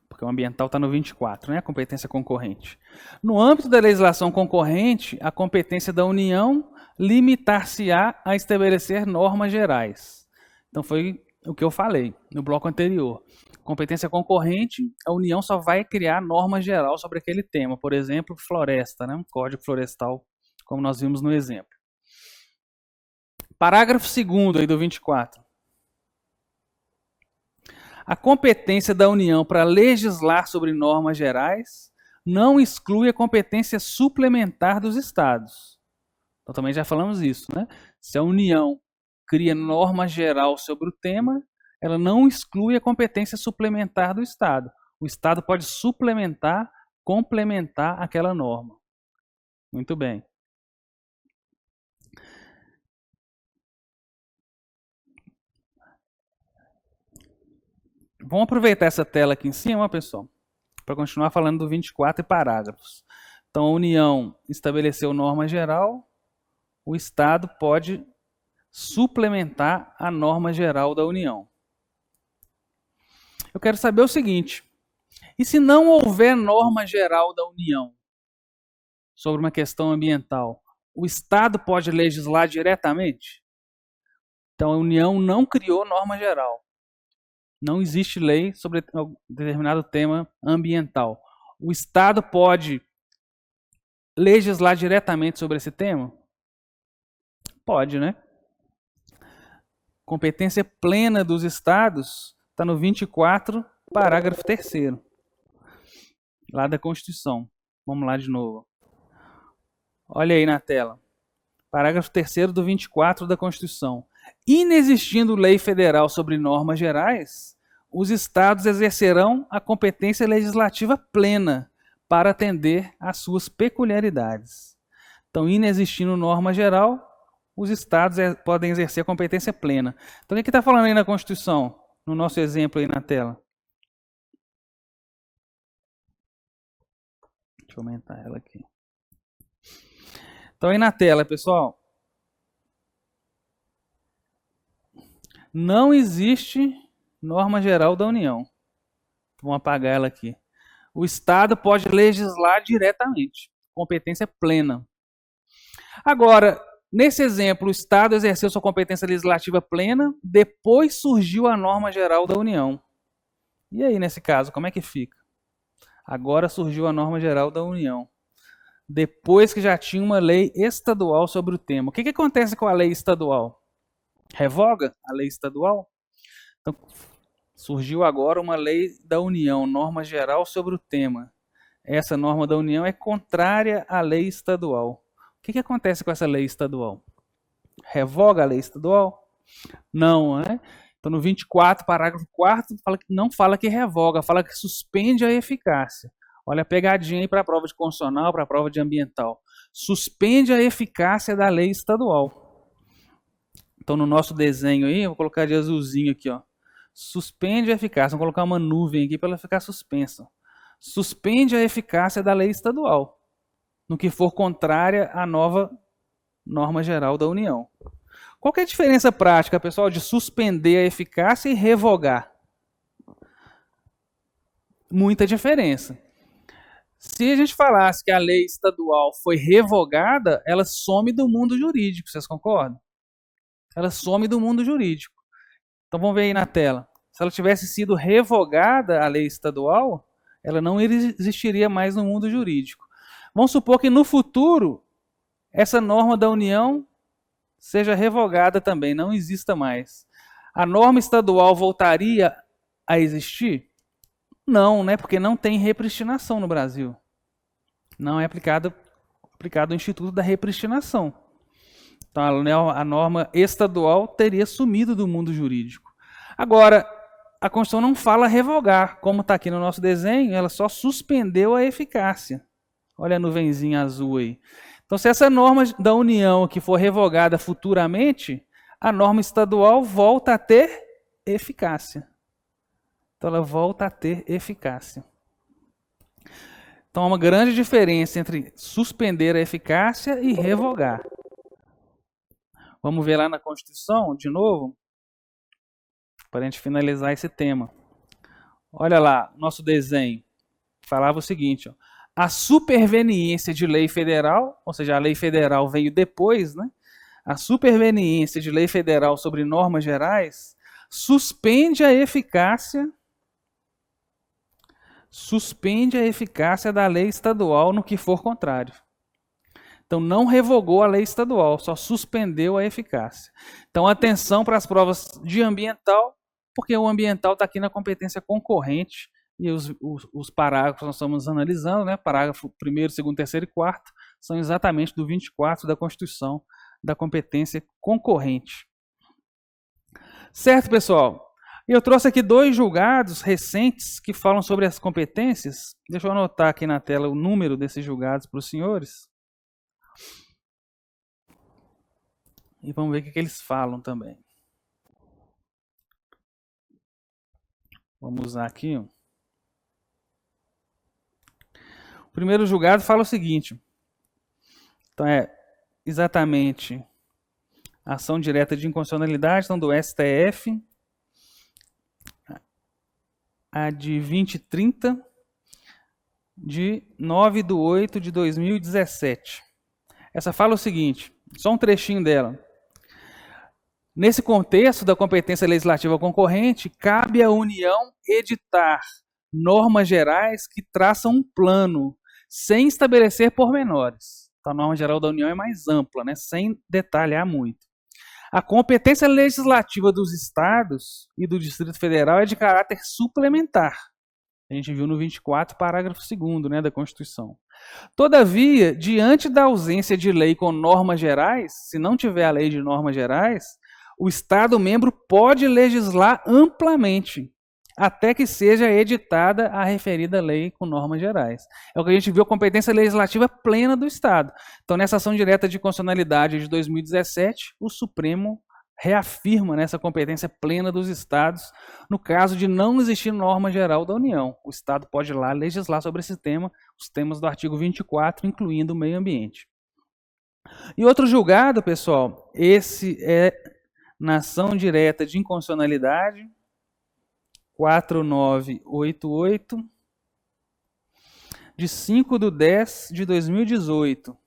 A: Porque o ambiental está no 24, né? A competência concorrente. No âmbito da legislação concorrente, a competência da União limitar-se-á a estabelecer normas gerais. Então foi o que eu falei no bloco anterior. Competência concorrente, a União só vai criar norma geral sobre aquele tema. Por exemplo, floresta, né? Um código florestal, como nós vimos no exemplo. Parágrafo 2º aí do 24. A competência da União para legislar sobre normas gerais não exclui a competência suplementar dos estados. Então também já falamos isso, né? Se a União cria norma geral sobre o tema, ela não exclui a competência suplementar do Estado. O Estado pode suplementar, complementar aquela norma. Muito bem. Vamos aproveitar essa tela aqui em cima, pessoal, para continuar falando do 24 e parágrafos. Então, a União estabeleceu norma geral, o Estado pode suplementar a norma geral da União. Eu quero saber o seguinte: e se não houver norma geral da União sobre uma questão ambiental, o Estado pode legislar diretamente? Então, a União não criou norma geral. Não existe lei sobre um determinado tema ambiental. O Estado pode legislar diretamente sobre esse tema? Pode, né? Competência plena dos Estados está no 24, parágrafo 3º, lá da Constituição. Vamos lá de novo. Olha aí na tela. Parágrafo 3º do 24 da Constituição. Inexistindo lei federal sobre normas gerais, os Estados exercerão a competência legislativa plena para atender às suas peculiaridades. Então, inexistindo norma geral, os Estados podem exercer a competência plena. Então, o que está falando aí na Constituição? No nosso exemplo aí na tela. Deixa eu aumentar ela aqui. Então, aí na tela, pessoal. Não existe norma geral da União. Vamos apagar ela aqui. O Estado pode legislar diretamente. Competência plena. Agora, nesse exemplo, o Estado exerceu sua competência legislativa plena, depois surgiu a norma geral da União. E aí, nesse caso, como é que fica? Agora surgiu a norma geral da União. Depois que já tinha uma lei estadual sobre o tema. O que acontece com a lei estadual? Revoga a lei estadual? Então, surgiu agora uma lei da União, norma geral sobre o tema. Essa norma da União é contrária à lei estadual. O que acontece com essa lei estadual? Revoga a lei estadual? Não, né? Então, no 24, parágrafo 4º, não fala que revoga, fala que suspende a eficácia. Olha a pegadinha aí para a prova de constitucional, para a prova de ambiental. Suspende a eficácia da lei estadual. Então, no nosso desenho aí, eu vou colocar de azulzinho aqui, ó. Suspende a eficácia. Vou colocar uma nuvem aqui para ela ficar suspensa. Suspende a eficácia da lei estadual, no que for contrária à nova norma geral da União. Qual que é a diferença prática, pessoal, de suspender a eficácia e revogar? Muita diferença. Se a gente falasse que a lei estadual foi revogada, ela some do mundo jurídico, vocês concordam? Ela some do mundo jurídico. Então vamos ver aí na tela. Se ela tivesse sido revogada, a lei estadual, ela não existiria mais no mundo jurídico. Vamos supor que no futuro, essa norma da União seja revogada também, não exista mais. A norma estadual voltaria a existir? Não, né? Porque não tem repristinação no Brasil. Não é aplicado o Instituto da Repristinação. Então, a norma estadual teria sumido do mundo jurídico. Agora, a Constituição não fala revogar, como está aqui no nosso desenho, ela só suspendeu a eficácia. Olha a nuvenzinha azul aí. Então, se essa norma da União que for revogada futuramente, a norma estadual volta a ter eficácia. Então, ela volta a ter eficácia. Então, há uma grande diferença entre suspender a eficácia e revogar. Vamos ver lá na Constituição, de novo, para a gente finalizar esse tema. Olha lá, nosso desenho. Falava o seguinte, ó. A superveniência de lei federal, ou seja, a lei federal veio depois, né? A superveniência de lei federal sobre normas gerais suspende a eficácia da lei estadual no que for contrário. Então, não revogou a lei estadual, só suspendeu a eficácia. Então, atenção para as provas de ambiental, porque o ambiental está aqui na competência concorrente e os parágrafos que nós estamos analisando, né, parágrafo 1º, 2º, 3º e 4º, são exatamente do 24 da Constituição da competência concorrente. Certo, pessoal? Eu trouxe aqui 2 julgados recentes que falam sobre as competências. Deixa eu anotar aqui na tela o número desses julgados para os senhores. E vamos ver o que eles falam também. Vamos usar aqui. O primeiro julgado fala o seguinte. Então é exatamente a ação direta de inconstitucionalidade, então do STF, a de 2030, de 9/8/2017. Essa fala o seguinte, só um trechinho dela. Nesse contexto da competência legislativa concorrente, cabe à União editar normas gerais que traçam um plano, sem estabelecer pormenores. Então, a norma geral da União é mais ampla, né, sem detalhar muito. A competência legislativa dos estados e do Distrito Federal é de caráter suplementar. A gente viu no 24, parágrafo 2º, né, da Constituição. Todavia, diante da ausência de lei com normas gerais, se não tiver a lei de normas gerais, o Estado membro pode legislar amplamente, até que seja editada a referida lei com normas gerais. É o que a gente viu, a competência legislativa plena do Estado. Então, nessa ação direta de constitucionalidade de 2017, o Supremo reafirma essa competência plena dos Estados, no caso de não existir norma geral da União. O Estado pode ir lá legislar sobre esse tema, os temas do artigo 24, incluindo o meio ambiente. E outro julgado, pessoal, esse é na ação direta de inconstitucionalidade, 4988, de 5/10/2018.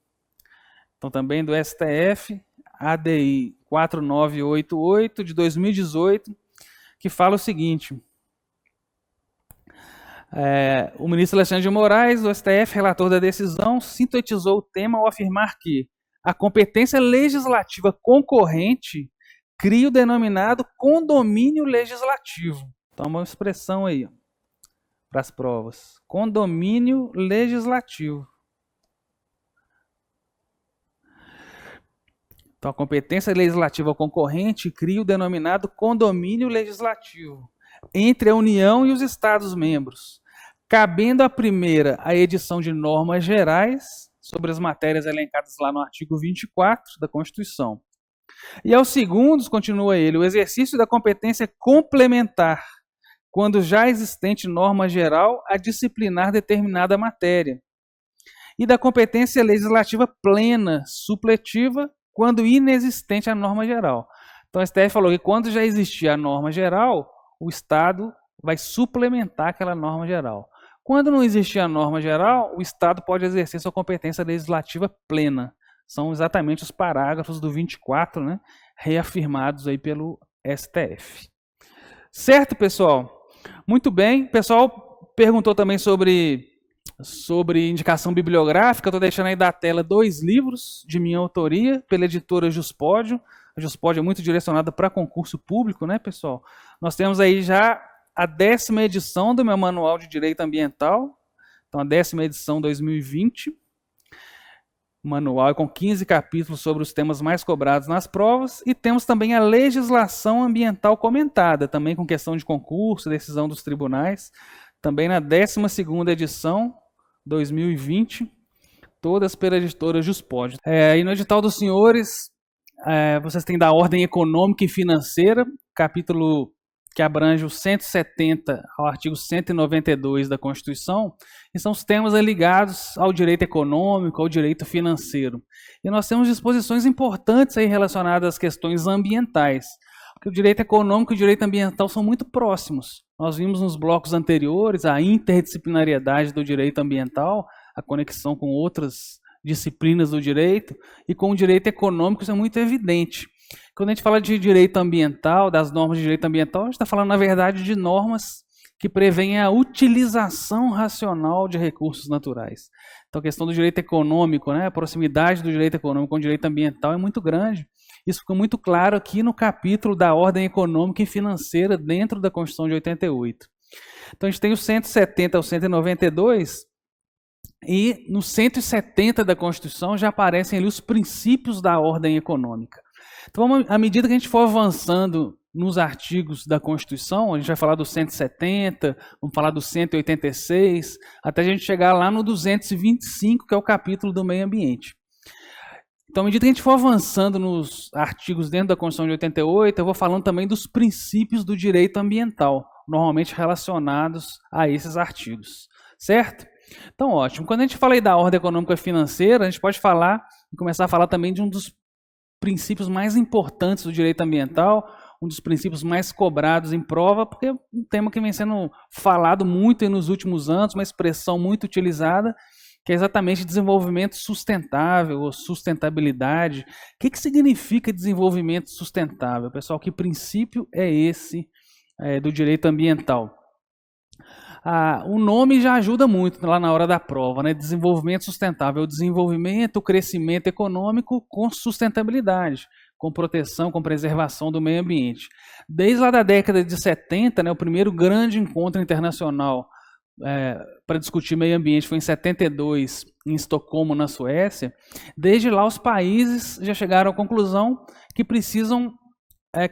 A: Então, também do STF, ADI 4988, de 2018, que fala o seguinte. O ministro Alexandre de Moraes, do STF, relator da decisão, sintetizou o tema ao afirmar que a competência legislativa concorrente cria o denominado condomínio legislativo. Então, uma expressão aí para as provas. Condomínio legislativo. Então, a competência legislativa concorrente cria o denominado condomínio legislativo entre a União e os Estados-membros, cabendo à primeira a edição de normas gerais sobre as matérias elencadas lá no artigo 24 da Constituição. E aos segundos, continua ele, o exercício da competência complementar, quando já existente norma geral a disciplinar determinada matéria. E da competência legislativa plena, supletiva, quando inexistente a norma geral. Então, a STF falou que quando já existia a norma geral, o Estado vai suplementar aquela norma geral. Quando não existia a norma geral, o Estado pode exercer sua competência legislativa plena. São exatamente os parágrafos do 24, né, reafirmados aí pelo STF. Certo, pessoal? Muito bem. O pessoal perguntou também sobre indicação bibliográfica. Estou deixando aí da tela 2 livros de minha autoria, pela editora Juspódio. A Juspódio é muito direcionada para concurso público, né, pessoal? Nós temos aí já a 10ª edição do meu Manual de Direito Ambiental. Então, a 10ª edição 2020. Manual com 15 capítulos sobre os temas mais cobrados nas provas, e temos também a legislação ambiental comentada, também com questão de concurso, decisão dos tribunais, também na 12ª edição, 2020, todas pela editora Juspódio. E no edital dos senhores, vocês têm da ordem econômica e financeira, capítulo que abrange o 170 ao artigo 192 da Constituição, e são os temas ligados ao direito econômico, ao direito financeiro. E nós temos disposições importantes aí relacionadas às questões ambientais, porque o direito econômico e o direito ambiental são muito próximos. Nós vimos nos blocos anteriores a interdisciplinariedade do direito ambiental, a conexão com outras disciplinas do direito, e com o direito econômico isso é muito evidente. Quando a gente fala de direito ambiental, das normas de direito ambiental, a gente está falando, na verdade, de normas que prevêem a utilização racional de recursos naturais. Então, a questão do direito econômico, né, a proximidade do direito econômico com o direito ambiental é muito grande. Isso ficou muito claro aqui no capítulo da ordem econômica e financeira dentro da Constituição de 88. Então a gente tem o 170 ao 192, e no 170 da Constituição já aparecem ali os princípios da ordem econômica. Então, à medida que a gente for avançando nos artigos da Constituição, a gente vai falar do 170, vamos falar do 186, até a gente chegar lá no 225, que é o capítulo do meio ambiente. Então, à medida que a gente for avançando nos artigos dentro da Constituição de 88, eu vou falando também dos princípios do direito ambiental, normalmente relacionados a esses artigos, certo? Então, ótimo. Quando a gente fala aí da ordem econômica e financeira, a gente pode falar e começar a falar também de um dos princípios mais importantes do direito ambiental, um dos princípios mais cobrados em prova, porque é um tema que vem sendo falado muito nos últimos anos, uma expressão muito utilizada, que é exatamente desenvolvimento sustentável ou sustentabilidade. O que significa desenvolvimento sustentável? Pessoal, que princípio é esse do direito ambiental? O nome já ajuda muito lá na hora da prova, né? Desenvolvimento sustentável, o desenvolvimento, o crescimento econômico com sustentabilidade, com proteção, com preservação do meio ambiente. Desde lá da década de 70, né, o primeiro grande encontro internacional para discutir meio ambiente foi em 72, em Estocolmo, na Suécia. Desde lá, os países já chegaram à conclusão que precisam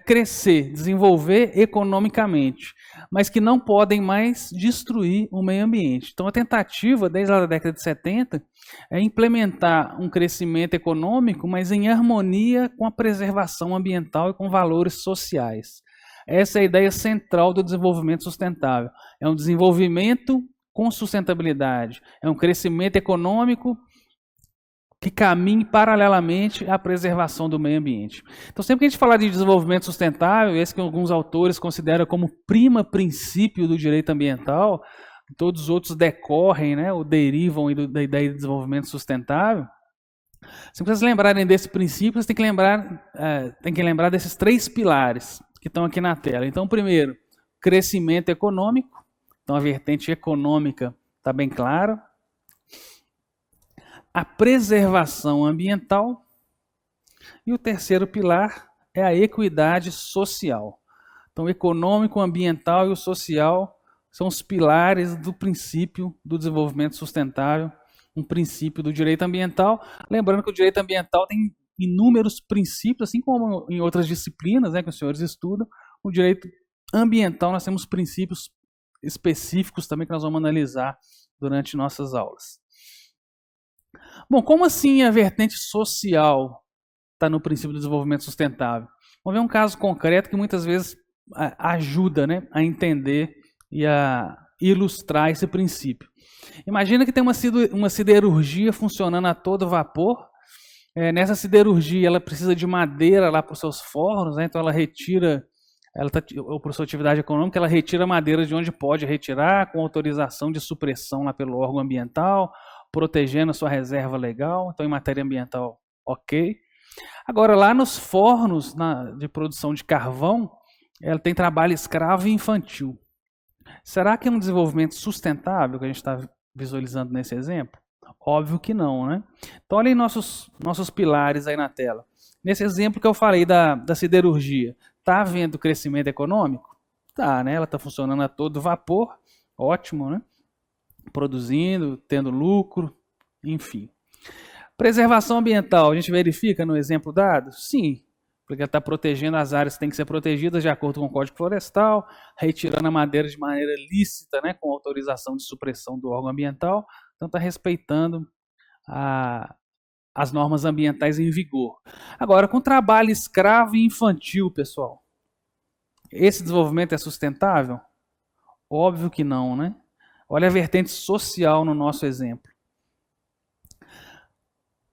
A: crescer, desenvolver economicamente, mas que não podem mais destruir o meio ambiente. Então, a tentativa, desde a década de 70, é implementar um crescimento econômico, mas em harmonia com a preservação ambiental e com valores sociais. Essa é a ideia central do desenvolvimento sustentável. É um desenvolvimento com sustentabilidade, é um crescimento econômico que caminhe paralelamente à preservação do meio ambiente. Então, sempre que a gente falar de desenvolvimento sustentável, esse que alguns autores consideram como prima princípio do direito ambiental, todos os outros decorrem, né, ou derivam da ideia de desenvolvimento sustentável. Se vocês lembrarem desse princípio, vocês têm que lembrar desses 3 pilares que estão aqui na tela. Então, primeiro, crescimento econômico. Então, a vertente econômica está bem clara. A preservação ambiental, e o terceiro pilar é a equidade social. Então, o econômico, o ambiental e o social são os pilares do princípio do desenvolvimento sustentável, um princípio do direito ambiental. Lembrando que o direito ambiental tem inúmeros princípios, assim como em outras disciplinas, né, que os senhores estudam. O direito ambiental, nós temos princípios específicos também que nós vamos analisar durante nossas aulas. Bom, como assim a vertente social está no princípio do desenvolvimento sustentável? Vamos ver um caso concreto que muitas vezes ajuda, né, a entender e a ilustrar esse princípio. Imagina que tem uma siderurgia funcionando a todo vapor. Nessa siderurgia ela precisa de madeira lá para os seus fornos, né, então ela retira, por sua atividade econômica, ela retira madeira de onde pode retirar, com autorização de supressão lá pelo órgão ambiental, protegendo a sua reserva legal. Então, em matéria ambiental, ok. Agora, lá nos fornos de produção de carvão, ela tem trabalho escravo e infantil. Será que é um desenvolvimento sustentável que a gente está visualizando nesse exemplo? Óbvio que não, né? Então, olhem nossos pilares aí na tela. Nesse exemplo que eu falei da siderurgia, está havendo crescimento econômico? Tá, né? Ela está funcionando a todo vapor, ótimo, né? Produzindo, tendo lucro, enfim. Preservação ambiental, a gente verifica no exemplo dado? Sim, porque ela está protegendo as áreas que têm que ser protegidas de acordo com o Código Florestal, retirando a madeira de maneira lícita, né, com autorização de supressão do órgão ambiental, então está respeitando as normas ambientais em vigor. Agora, com trabalho escravo e infantil, pessoal, esse desenvolvimento é sustentável? Óbvio que não, né? Olha a vertente social no nosso exemplo.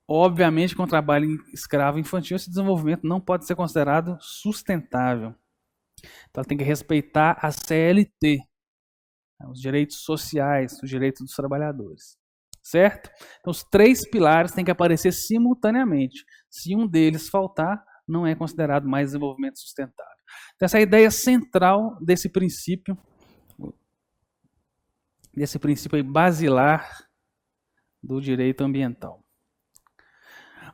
A: Obviamente, com trabalho escravo infantil, esse desenvolvimento não pode ser considerado sustentável. Então, ela tem que respeitar a CLT, os direitos sociais, os direitos dos trabalhadores. Certo? Então, os 3 pilares têm que aparecer simultaneamente. Se um deles faltar, não é considerado mais desenvolvimento sustentável. Então, essa é a ideia central desse princípio aí basilar do direito ambiental.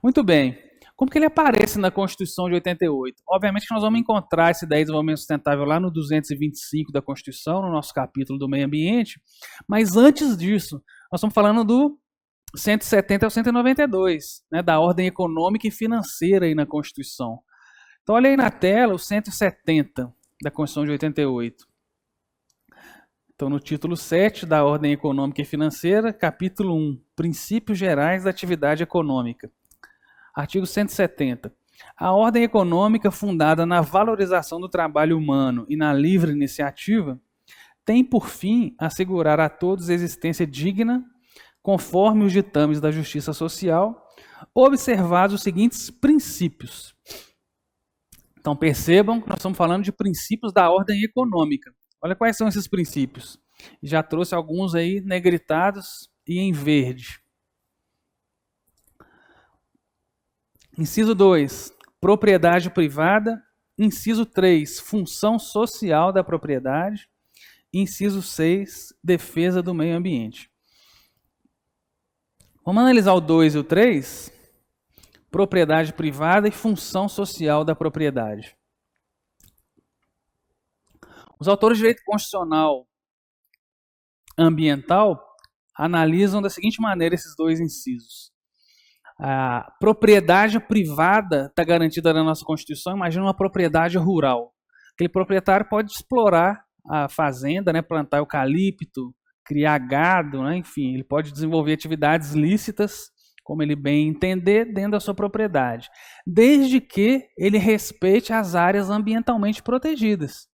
A: Muito bem. Como que ele aparece na Constituição de 88? Obviamente que nós vamos encontrar essa ideia de desenvolvimento sustentável lá no 225 da Constituição, no nosso capítulo do meio ambiente, mas antes disso, nós estamos falando do 170 ao 192, né, da ordem econômica e financeira aí na Constituição. Então olha aí na tela o 170 da Constituição de 88. Então no título 7 da ordem econômica e financeira, capítulo 1, Princípios Gerais da Atividade Econômica. Artigo 170. A ordem econômica fundada na valorização do trabalho humano e na livre iniciativa tem por fim assegurar a todos existência digna, conforme os ditames da justiça social, observados os seguintes princípios. Então percebam que nós estamos falando de princípios da ordem econômica. Olha quais são esses princípios. Já trouxe alguns aí negritados e em verde. Inciso 2, propriedade privada. Inciso 3, função social da propriedade. Inciso 6, defesa do meio ambiente. Vamos analisar o 2 e o 3. Propriedade privada e função social da propriedade. Os autores de direito constitucional ambiental analisam da seguinte maneira esses dois incisos. A propriedade privada está garantida na nossa Constituição. Imagina uma propriedade rural. Aquele proprietário pode explorar a fazenda, né, plantar eucalipto, criar gado, né, enfim, ele pode desenvolver atividades lícitas, como ele bem entender, dentro da sua propriedade, desde que ele respeite as áreas ambientalmente protegidas.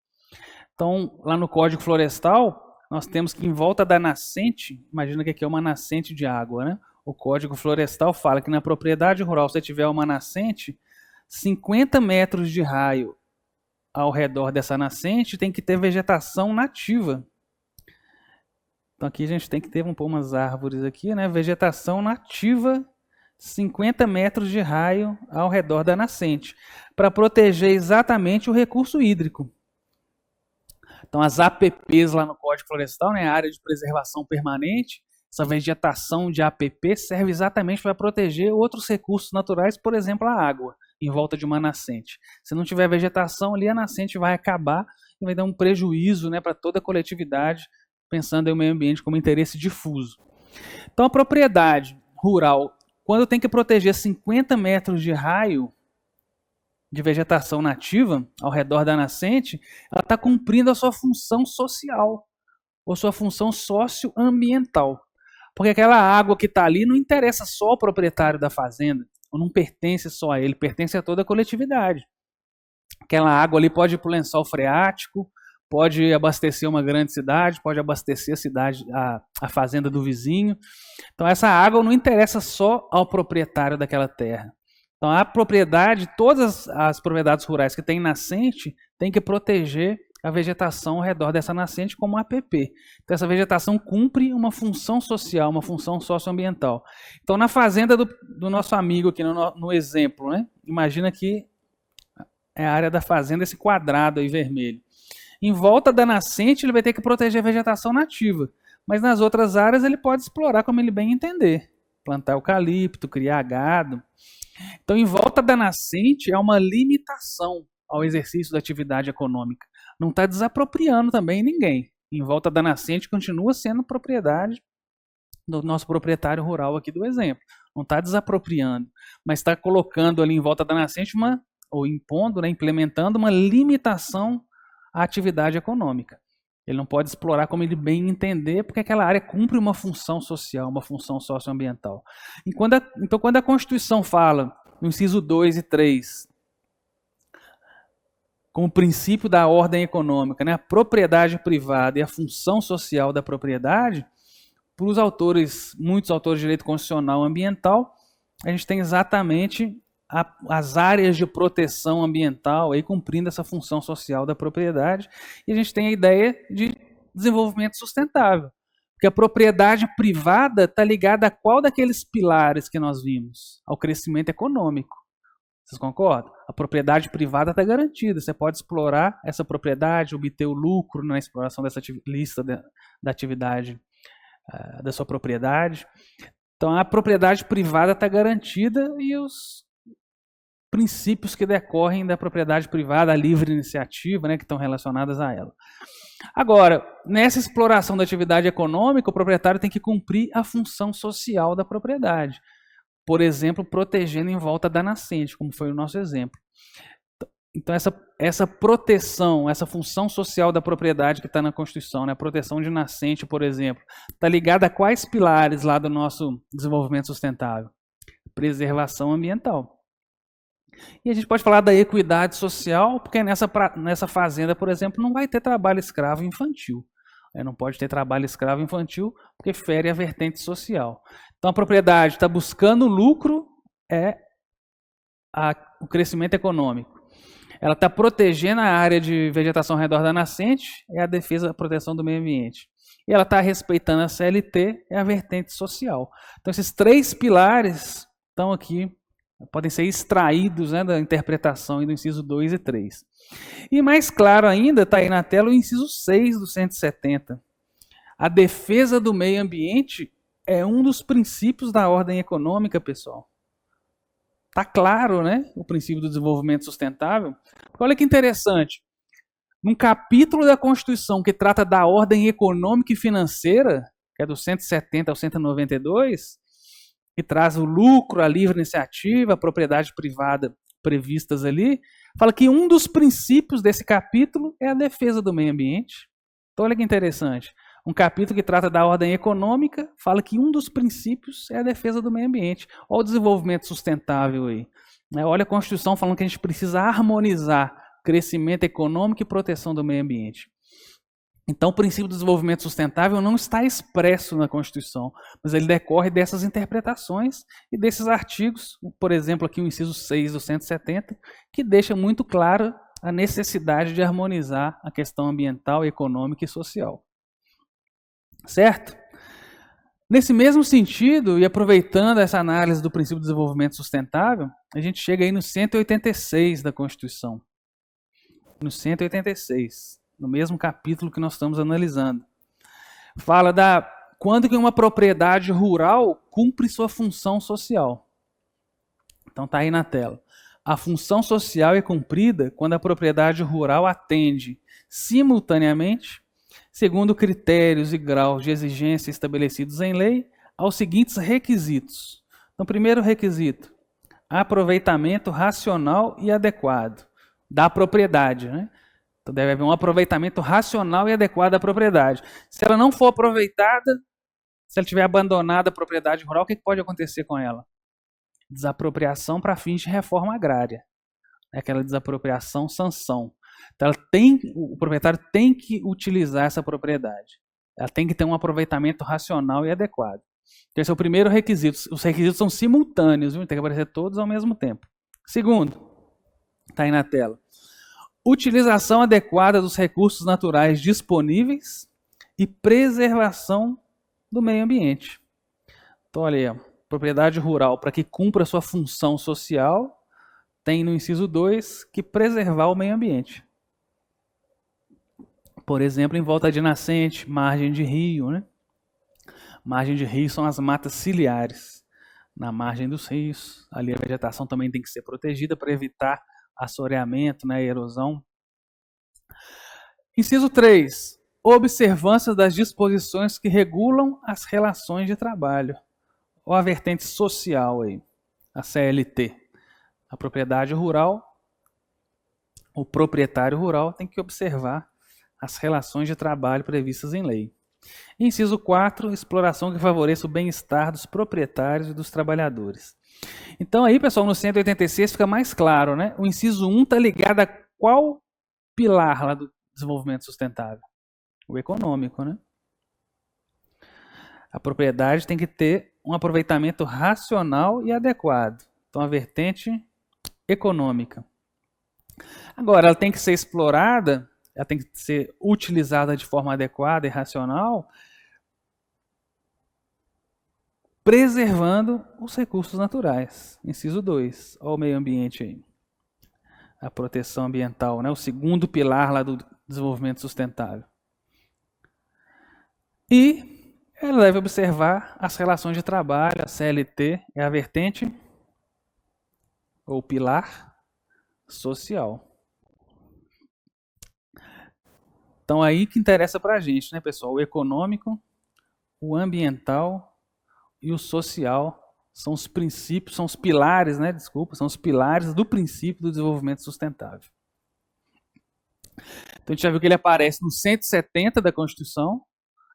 A: Então, lá no Código Florestal, nós temos que em volta da nascente, imagina que aqui é uma nascente de água, né? O Código Florestal fala que na propriedade rural, se tiver uma nascente, 50 metros de raio ao redor dessa nascente tem que ter vegetação nativa. Então aqui a gente tem que ter, vamos pôr umas árvores aqui, né? Vegetação nativa, 50 metros de raio ao redor da nascente, para proteger exatamente o recurso hídrico. Então as APPs lá no Código Florestal, né, a área de preservação permanente, essa vegetação de APP serve exatamente para proteger outros recursos naturais, por exemplo, a água, em volta de uma nascente. Se não tiver vegetação ali, a nascente vai acabar e vai dar um prejuízo, né, para toda a coletividade, pensando em meio ambiente como interesse difuso. Então a propriedade rural, quando tem que proteger 50 metros de raio de vegetação nativa ao redor da nascente, ela está cumprindo a sua função social, ou sua função socioambiental. Porque aquela água que está ali não interessa só ao proprietário da fazenda, ou não pertence só a ele, pertence a toda a coletividade. Aquela água ali pode ir para o lençol freático, pode abastecer uma grande cidade, pode abastecer a cidade, a fazenda do vizinho. Então essa água não interessa só ao proprietário daquela terra. Então a propriedade, todas as propriedades rurais que têm nascente, tem que proteger a vegetação ao redor dessa nascente como APP. Então essa vegetação cumpre uma função social, uma função socioambiental. Então na fazenda do nosso amigo aqui, no exemplo, né? Imagina que é a área da fazenda, esse quadrado aí vermelho. Em volta da nascente ele vai ter que proteger a vegetação nativa, mas nas outras áreas ele pode explorar como ele bem entender. Plantar eucalipto, criar gado. Então em volta da nascente é uma limitação ao exercício da atividade econômica. Não está desapropriando também ninguém. Em volta da nascente continua sendo propriedade do nosso proprietário rural aqui do exemplo. Não está desapropriando, mas está colocando ali em volta da nascente ou impondo, né, implementando uma limitação à atividade econômica. Ele não pode explorar como ele bem entender, porque aquela área cumpre uma função social, uma função socioambiental. Então, quando a Constituição fala, no inciso 2 e 3, como princípio da ordem econômica, né, a propriedade privada e a função social da propriedade, para os autores, muitos autores de direito constitucional ambiental, a gente tem exatamente as áreas de proteção ambiental aí cumprindo essa função social da propriedade, e a gente tem a ideia de desenvolvimento sustentável, porque a propriedade privada está ligada a qual daqueles pilares que nós vimos? Ao crescimento econômico. Vocês concordam? A propriedade privada está garantida. Você pode explorar essa propriedade, obter o lucro na exploração dessa lista da atividade da sua propriedade. Então a propriedade privada está garantida e princípios que decorrem da propriedade privada, a livre iniciativa, né, que estão relacionadas a ela. Agora, nessa exploração da atividade econômica, o proprietário tem que cumprir a função social da propriedade. Por exemplo, protegendo em volta da nascente, como foi o nosso exemplo. Então, essa proteção, essa função social da propriedade que está na Constituição, né, a proteção de nascente, por exemplo, está ligada a quais pilares lá do nosso desenvolvimento sustentável? Preservação ambiental. E a gente pode falar da equidade social, porque nessa fazenda, por exemplo, não vai ter trabalho escravo infantil. Não pode ter trabalho escravo infantil, porque fere a vertente social. Então, a propriedade está buscando lucro, o crescimento econômico. Ela está protegendo a área de vegetação ao redor da nascente, é a defesa da proteção do meio ambiente. E ela está respeitando a CLT, é a vertente social. Então, esses três pilares estão aqui, podem ser extraídos, né, da interpretação e do inciso 2 e 3. E mais claro ainda, está aí na tela o inciso 6 do 170. A defesa do meio ambiente é um dos princípios da ordem econômica, pessoal. Está claro, né, o princípio do desenvolvimento sustentável. Olha que interessante. Num capítulo da Constituição que trata da ordem econômica e financeira, que é do 170 ao 192, que traz o lucro, a livre iniciativa, a propriedade privada previstas ali, fala que um dos princípios desse capítulo é a defesa do meio ambiente. Então, olha que interessante. Um capítulo que trata da ordem econômica, fala que um dos princípios é a defesa do meio ambiente. Olha o desenvolvimento sustentável aí. Olha a Constituição falando que a gente precisa harmonizar crescimento econômico e proteção do meio ambiente. Então, o princípio do desenvolvimento sustentável não está expresso na Constituição, mas ele decorre dessas interpretações e desses artigos, por exemplo, aqui o inciso 6 do 170, que deixa muito claro a necessidade de harmonizar a questão ambiental, econômica e social. Certo? Nesse mesmo sentido, e aproveitando essa análise do princípio do desenvolvimento sustentável, a gente chega aí no 186 da Constituição. No 186, no mesmo capítulo que nós estamos analisando. Fala quando que uma propriedade rural cumpre sua função social. Então está aí na tela. A função social é cumprida quando a propriedade rural atende simultaneamente, segundo critérios e graus de exigência estabelecidos em lei, aos seguintes requisitos. Então, primeiro requisito, aproveitamento racional e adequado da propriedade, né? Então deve haver um aproveitamento racional e adequado da propriedade. Se ela não for aproveitada, se ela tiver abandonada a propriedade rural, o que pode acontecer com ela? Desapropriação para fins de reforma agrária. É aquela desapropriação sanção. Então o proprietário tem que utilizar essa propriedade. Ela tem que ter um aproveitamento racional e adequado. Então, esse é o primeiro requisito. Os requisitos são simultâneos, viu? Tem que aparecer todos ao mesmo tempo. Segundo, está aí na tela. Utilização adequada dos recursos naturais disponíveis e preservação do meio ambiente. Então, olha aí, propriedade rural, para que cumpra sua função social, tem no inciso 2 que preservar o meio ambiente. Por exemplo, em volta de nascente, margem de rio, né? Margem de rio são as matas ciliares. Na margem dos rios, ali a vegetação também tem que ser protegida para evitar assoreamento, né, erosão. Inciso 3. Observância das disposições que regulam as relações de trabalho. Ou a vertente social aí, a CLT. A propriedade rural, o proprietário rural tem que observar as relações de trabalho previstas em lei. Inciso 4, exploração que favoreça o bem-estar dos proprietários e dos trabalhadores. Então aí, pessoal, no 186 fica mais claro, né? O inciso 1 está ligado a qual pilar lá do desenvolvimento sustentável? O econômico, né? A propriedade tem que ter um aproveitamento racional e adequado. Então, a vertente econômica. Agora, ela tem que ser explorada, ela tem que ser utilizada de forma adequada e racional, preservando os recursos naturais. Inciso 2, olha o meio ambiente aí. A proteção ambiental, né? O segundo pilar lá do desenvolvimento sustentável. E ela deve observar as relações de trabalho, a CLT é a vertente ou pilar social. Então aí que interessa para a gente, né, pessoal? O econômico, o ambiental e o social são os princípios, são os pilares, né? Desculpa, são os pilares do princípio do desenvolvimento sustentável. Então a gente já viu que ele aparece no 170 da Constituição,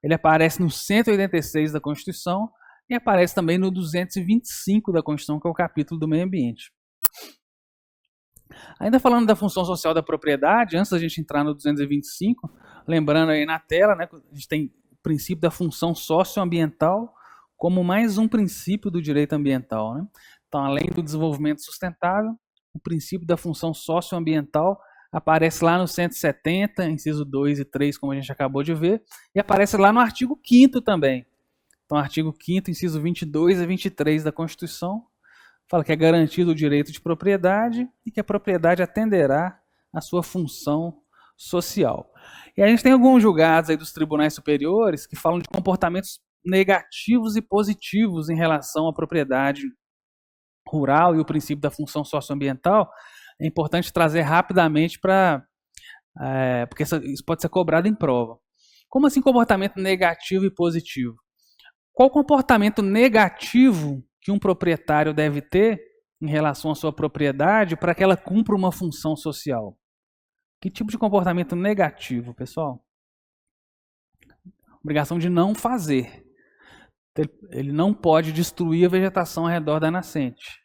A: ele aparece no 186 da Constituição e aparece também no 225 da Constituição, que é o capítulo do meio ambiente. Ainda falando da função social da propriedade, antes da gente entrar no 225, lembrando aí na tela, né, a gente tem o princípio da função socioambiental como mais um princípio do direito ambiental, né? Então, além do desenvolvimento sustentável, o princípio da função socioambiental aparece lá no 170, inciso 2 e 3, como a gente acabou de ver, e aparece lá no artigo 5º também. Então, artigo 5º, inciso 22 e 23 da Constituição, fala que é garantido o direito de propriedade e que a propriedade atenderá à sua função social. E a gente tem alguns julgados aí dos tribunais superiores que falam de comportamentos negativos e positivos em relação à propriedade rural e o princípio da função socioambiental. É importante trazer rapidamente porque isso pode ser cobrado em prova. Como assim comportamento negativo e positivo? Qual comportamento negativo que um proprietário deve ter em relação à sua propriedade para que ela cumpra uma função social? Que tipo de comportamento negativo, pessoal? Obrigação de não fazer. Ele não pode destruir a vegetação ao redor da nascente,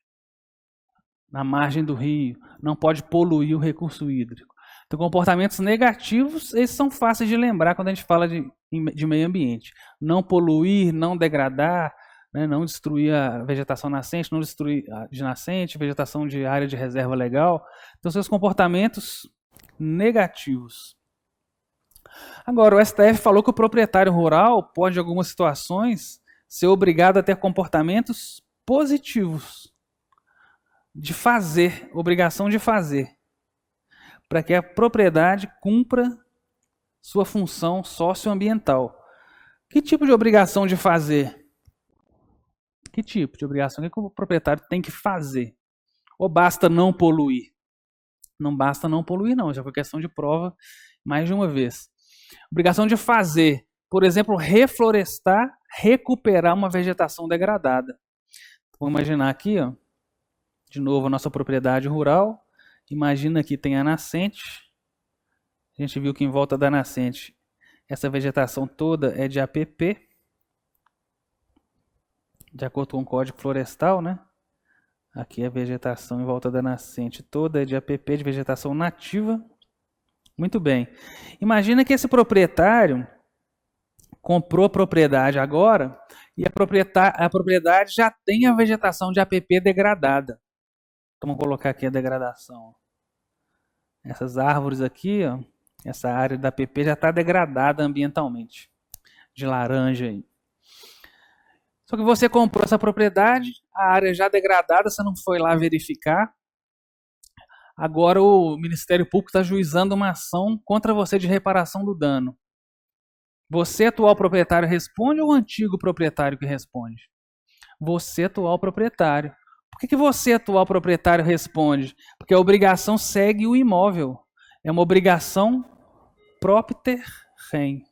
A: na margem do rio, não pode poluir o recurso hídrico. Então, comportamentos negativos, esses são fáceis de lembrar quando a gente fala de meio ambiente. Não poluir, não degradar, né, não destruir a vegetação nascente, não destruir de nascente, vegetação de área de reserva legal. Então, são os comportamentos negativos. Agora, o STF falou que o proprietário rural pode, em algumas situações, ser obrigado a ter comportamentos positivos, de fazer, obrigação de fazer, para que a propriedade cumpra sua função socioambiental. Que tipo de obrigação de fazer? Que tipo de obrigação? O que o proprietário tem que fazer? Ou basta não poluir? Não basta não poluir, não. Já foi questão de prova mais de uma vez. Obrigação de fazer, por exemplo, reflorestar, recuperar uma vegetação degradada. Vamos imaginar aqui, ó, de novo, a nossa propriedade rural. Imagina que tem a nascente. A gente viu que em volta da nascente, essa vegetação toda é de APP, de acordo com o Código Florestal, né? Aqui a vegetação em volta da nascente toda é de APP, de vegetação nativa. Muito bem. Imagina que esse proprietário comprou a propriedade agora e a propriedade já tem a vegetação de APP degradada. Então, vamos colocar aqui a degradação. Essas árvores aqui, ó, essa área da APP já está degradada ambientalmente, de laranja aí. Só que você comprou essa propriedade, a área já degradada, você não foi lá verificar. Agora o Ministério Público está juizando uma ação contra você de reparação do dano. Você, atual proprietário, responde ou o antigo proprietário que responde? Você, atual proprietário. Por que você, atual proprietário, responde? Porque a obrigação segue o imóvel. É uma obrigação propter rem.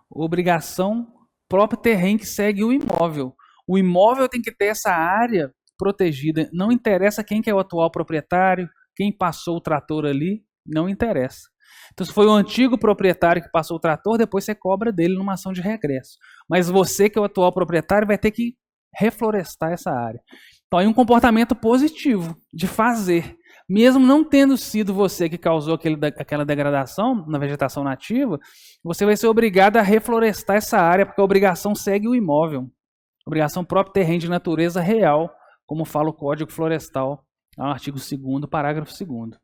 A: Obrigação propter rem que segue o imóvel. O imóvel tem que ter essa área protegida. Não interessa quem que é o atual proprietário, quem passou o trator ali, não interessa. Então, se foi o antigo proprietário que passou o trator, depois você cobra dele numa ação de regresso. Mas você, que é o atual proprietário, vai ter que reflorestar essa área. Então, aí um comportamento positivo de fazer. Mesmo não tendo sido você que causou aquela degradação na vegetação nativa, você vai ser obrigado a reflorestar essa área, porque a obrigação segue o imóvel. Obrigação propter rem de natureza real, como fala o Código Florestal, no artigo 2º, parágrafo 2º.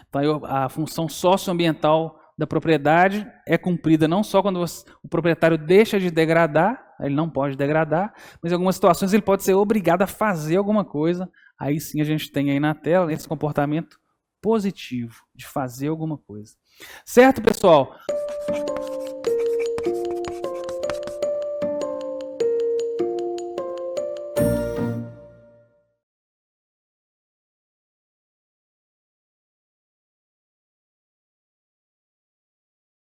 A: Então, a função socioambiental da propriedade é cumprida não só quando o proprietário deixa de degradar, ele não pode degradar, mas em algumas situações ele pode ser obrigado a fazer alguma coisa. Aí sim a gente tem aí na tela esse comportamento positivo de fazer alguma coisa. Certo, pessoal?